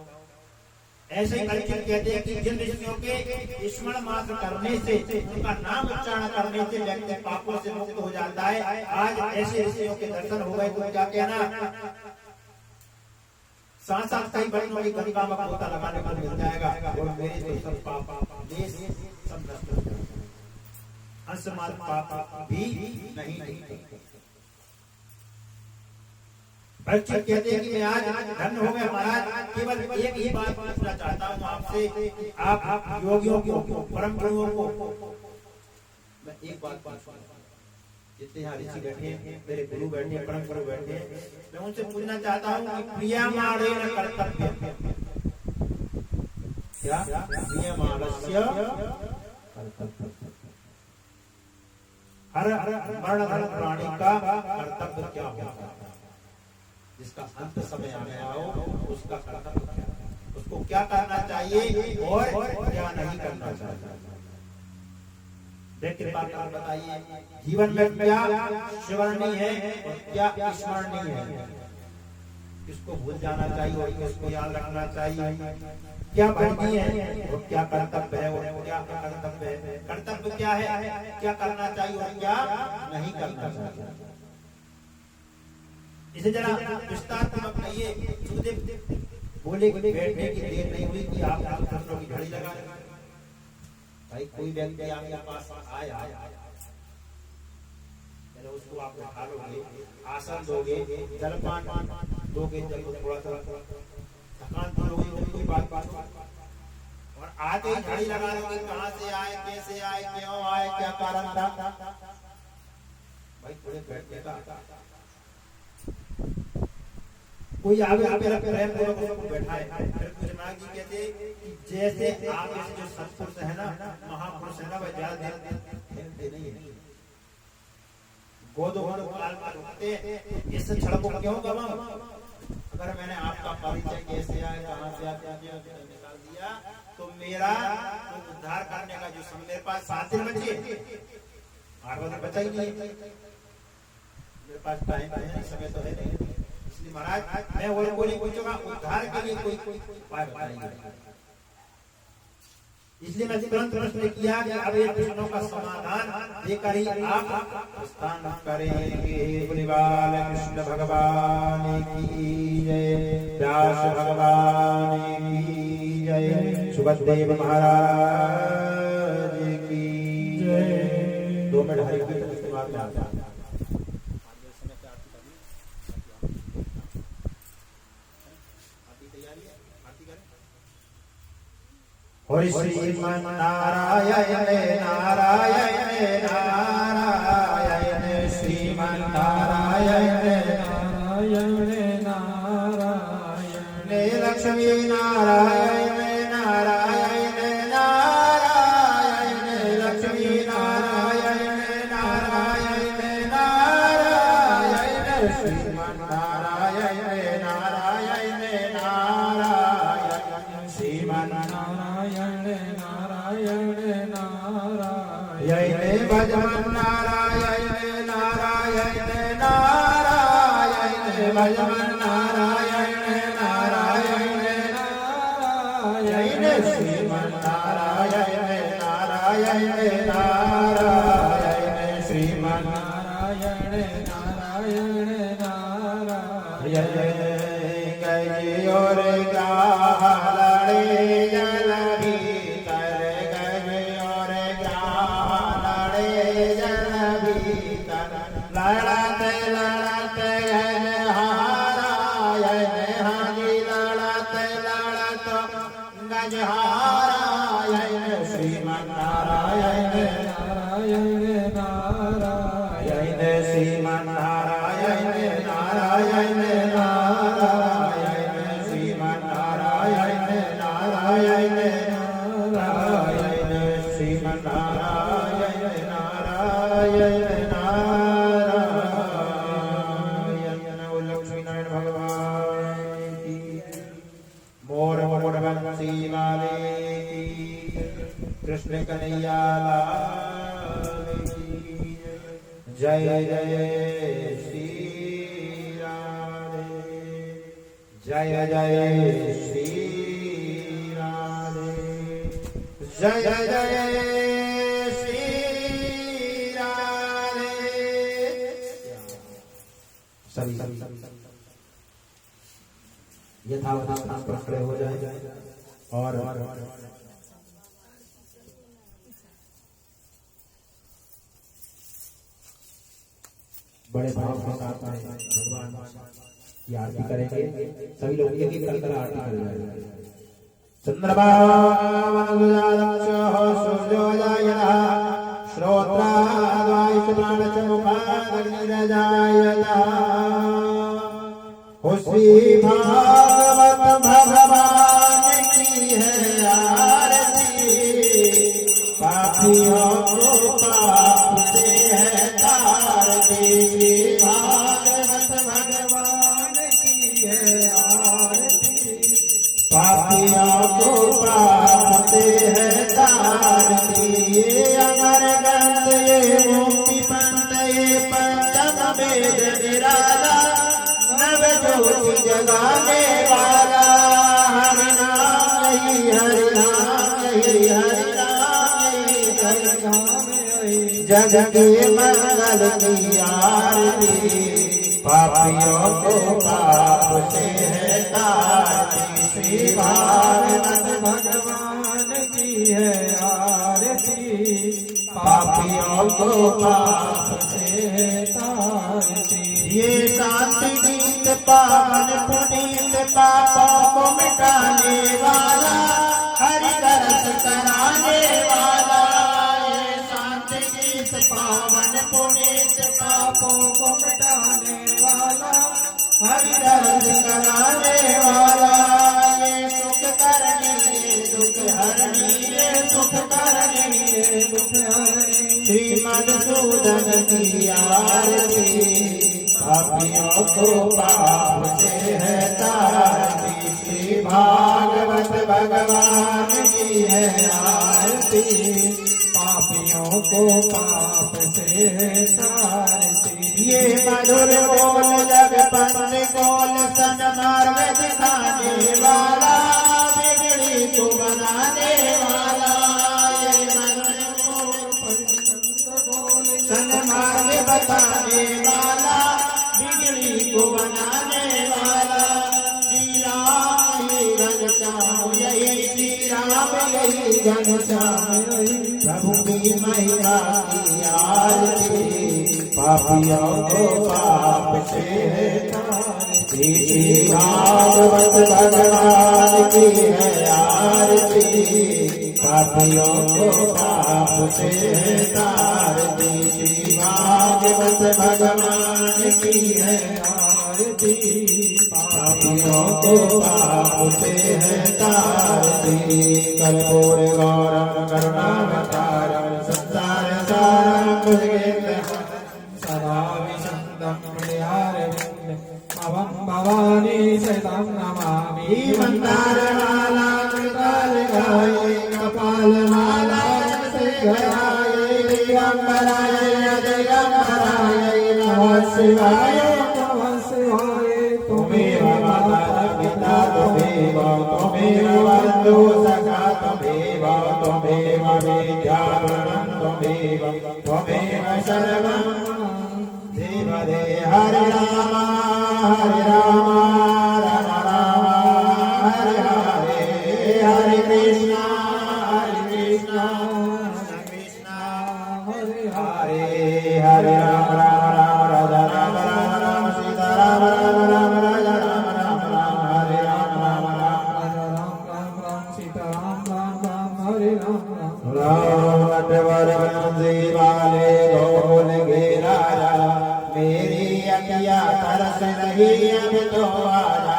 ऐसे ही कल्चर कहते हैं कि जिन ऋषियों के स्मरण मात्र करने से, उनका नाम उच्चारण करने से व्यक्ति पापों से मुक्त हो जाता है। आज ऐसे ऋषियों के दर्शन हो गए तो क्या कहना, साथ साथ कई बड़ों की गंगा में पोता लगाने को मिल जाएगा और मेरे तो सब पाप देश सब नष्ट हो जाएगा, अंशमात्र पाप भी नहीं। परीक्षित कहते हैं कि मैं आज धन्य हो गया महाराज, केवल एक ही बात पूछना चाहता हूँ आपसे, आप योगियों को, परम गुरुओं को मैं एक बात पूछूंगा। जितने यहाँ ऋषि बैठे हैं, मेरे गुरु बैठे हैं, परम गुरु बैठे हैं, मैं उनसे पूछना चाहता हूँ कि क्रियामाणेन कर्तव्यम, क्या क्रियामाणस्य हर मरण प्राणी का कर्तव्य क्या होता है, जिसका अंत समय आ गया हो उसका कर्तव्य क्या है, उसको क्या करना चाहिए और क्या नहीं करना चाहिए। देखिए बताइए जीवन में क्या स्मरणीय है और क्या स्मरणीय है, किसको भूल जाना चाहिए और किसको याद रखना चाहिए, क्या बढ़नी है और क्या कर्तव्य है और क्या कर्तव्य है, कर्तव्य क्या है, क्या करना चाहिए और क्या नहीं करना चाहिए। इसे जरा विस्तार पूर्वक कहिए। सुखदेव बोले कि बैठने की देर नहीं हुई कि आप प्रश्नों की घड़ी लगा रहे। भाई कोई व्यक्ति आपके पास आया, उसको आप उठा लोगे, आसन दोगे, जलपान दोगे, जब थोड़ा सा थकान दूर होगी, कोई बात और आते ही घड़ी लगा लोगे, कहाँ से आए, कैसे आए, क्यों आए, क्या कारण था। भाई थोड़े बैठने का कोई आगे मेरा प्रेम को बैठाए। फिर कुछ नाग जी कहते कि जैसे आप ऐसे जो सत्पुरुष है ना, महापुरुष है ना, वह ज्यादा देर नहीं है, गोदो काल पर रुकते, इससे क्षण को क्यों गवाऊं। अगर मैंने आपका परिचय कैसे आए, कहाँ से आते निकाल दिया तो मेरा उद्धार करने का जो समय मेरे पास 7 दिन बचे, 8 बजे बचा ही नहीं, मेरे पास टाइम है, समय तो है नहीं। महाराज मैं और कोई नहीं पूछूंगा, उद्धार के लिए कोई उपाय बताइए। इसलिए मैं तुरंत प्रश्न किया कि अब ये प्रश्नों का समाधान देकर ही आप प्रस्थान करेंगे। बोलिबाल कृष्ण भगवान की जय, व्यास भगवान की जय, सुखदेव महाराज की जय। 2 मिनट हरि कीर्तन के बाद में आता हरि श्रीमन नारायण नारायण नारायण, श्रीमन नारायण नारायण नारायण, लक्ष्मी नारायण नारायण नारायण, लक्ष्मी नारायण नारायण नारायण, श्रीमन नारायण नारायण नारायण, श्रीमन भजन नारायण नारायण नारायण, भजन नारायण नारायण नारायण, श्रीमन नारायण नारायण नारायण, श्रीमन नारायण नारायण नारायण। गए और गाले जल भीतर, गए और गाले जल भीतर, लड़ते लड़ते गए हारायण, हाजी लड़ते लड़ते गज हारायण, श्रीमन नारायण नारायण नारायण, श्रीमन नारायण नारायण नारायण, श्रीमन नारायण नारायण नारायण, श्रीमन बंसी वाले की, कृष्ण कन्हैया लाल की जय। जय श्री राधे, जय जय श्री राधे, जय जय श्री राधे। सभी यथावत स्थान पर खड़े हो जाए और बड़े भाव के साथ में भगवान की आरती करेंगे। सभी लोग एक एक कर आरती करेंगे। चंद्रमा सूर्योदयः श्री भागवत भगवान की है आरती, पापियों को पाप से है तारती। श्री भागवत भगवान की है आरती, पापियों को पाप से है तारती। ये अमर ग्रंथ ये मुक्ति पंथ ये पंचम वेद निराला, नव ज्योति जगाने वाला। हरि नाम यही हरि नाम यही हरि नाम यही हरि नाम यही, जग के मंगल की आरती, पापियों को पाप से है तारती। श्री भागवत भगवान की है आरती, पापियों को पाप से है तारती। ये शांति गीत पावन पुनीत पापों को मिटाने वाला, हरि दरस कराने वाला। ये शांति गीत पावन पुनीत पापों को मिटाने वाला, हरि दरस कराने वाला। ये सुख करनी ये दुख हरनी, ये सुख करनी ये दुख हरनी। श्री मधुसूदन की आरती, पापियों को पाप से है तारती। श्री भागवत भगवान की है आरती, पापियों को पाप से है तारती। ये मधुर बोल जग पंथ बोल सन्मार्ग दिखाने वाला, बिगड़ी को बनाने वाला। ये मधुर बोल सन्मार्ग बताने वाला, बिगड़ी को बनाने वाला। श्री राम यही घनश्याम यही, श्री राम यही घनश्याम यही, प्रभु की महिमा की आरती, पापियों को पाप से है तारती। श्री भागवत भगवान की है आरती, पापियों को पाप से है तारती। श्री भागवत भगवान की है आरती, पापियों को पाप से है तारती। कर्पूर गौरम करुणावतारम संसार सारम सदा विशंतम प्रियारविंद अवं भवानी सहितं नमामि। मंदारमाला कृतालकाये कपालमाला गयाये दिगंबराय दिगंबराय नमः शिवाय नमः शिवाय। तुमेव माता पिता तुमेव तुमेव बन्धु सखा तुमेव तुमेव विद्यावरं तुमेव त्वमेव सर्वं देवदे। हरे राम राम राम हरे हरे, हरे कृष्णा कृष्णा हरे हरे, हरे राम राजा राम राम सीता राम राम राजा राम राम हरे राम राजा राम सीता राम हरे राम। नटवर बंसी वाले गोकुल के राजा, मेरी अखिया तरस रही अब तो आजा।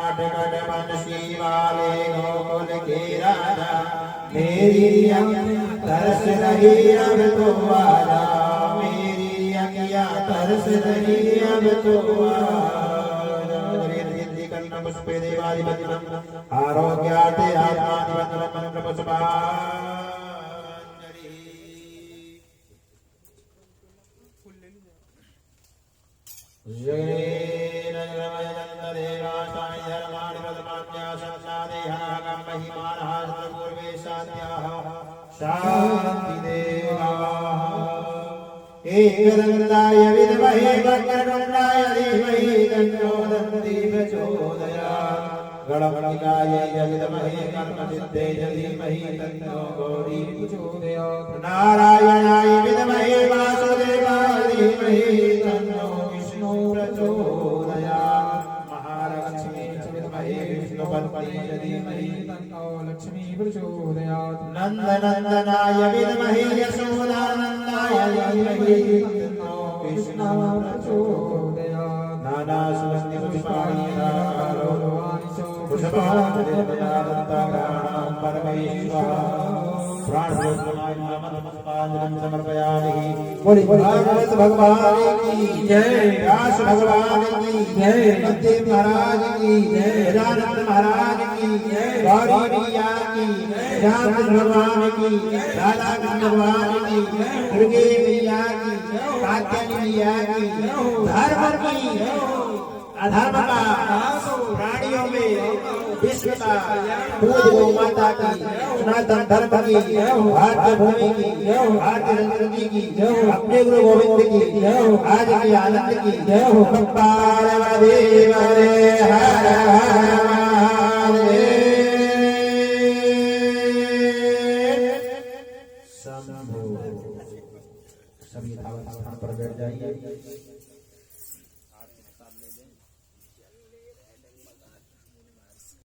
नटवर बंसी वाले गोकुल के राजा, मेरी अखिया तरस रही अब तो आजा। मेरी अखिया तरस रही अब तो आजा। पुष्पं पुष्पे देवादिपतिमं आरोग्यार्थे आत्मादिवन्द्रं मन्त्रपुष्पाञ्जलिः। जयेन जगमयदन्तदेवासाय धर्माणि पद्मान्यासन्नादेहागं महिमानः सर्वपूर्वे शान्त्याः शान्तिदेवाः। एकदन्ताय विद्महे वक्रतुण्डाय धीमहि तन्नो दन्ती प्रचोदयात्। गणपतिकाय विद्महे कर्मसिद्धये धीमहि तन्नो गौरी प्रचोदयात्। नारायणाय विद्महे वासुदेवाय धीमहि तन्नो विष्णु प्रचोदयात्। महालक्ष्मी च विद्महे विष्णुपत्न्यै धीमहि तन्नो लक्ष्मी प्रचोदयात्। नन्दनन्दनाय विद्महे यशोदानन्दाय धीमहि तन्नो विष्णु प्रचोदयात्। नानासुगन्धि पुष्पाणि पुष्पाणि परमेश्वरः प्राणपुष्पाञ्जलिं समर्पयामि। बोलिए भागवत भगवान की जय, व्यास भगवान की जय, पद्म महाराज की जय, गजानन महाराज की जय, गौरी मैया की जय, राम भगवान की, राधा भगवान की, दुर्गे मैया की, कात्यायनी मैया की, धर्म की, अधर्म का, प्राणियों में विश्व का, पूज गौ माता की, सनातन धर्म की, भारतीय भूमि की, भारतीय संस्कृति की, अपने गुरु गोविंद की, आज की आनंद की, पार्वदेव हरे हर हर महादेव। शंभो। सभी स्थान पर बैठ जाइए।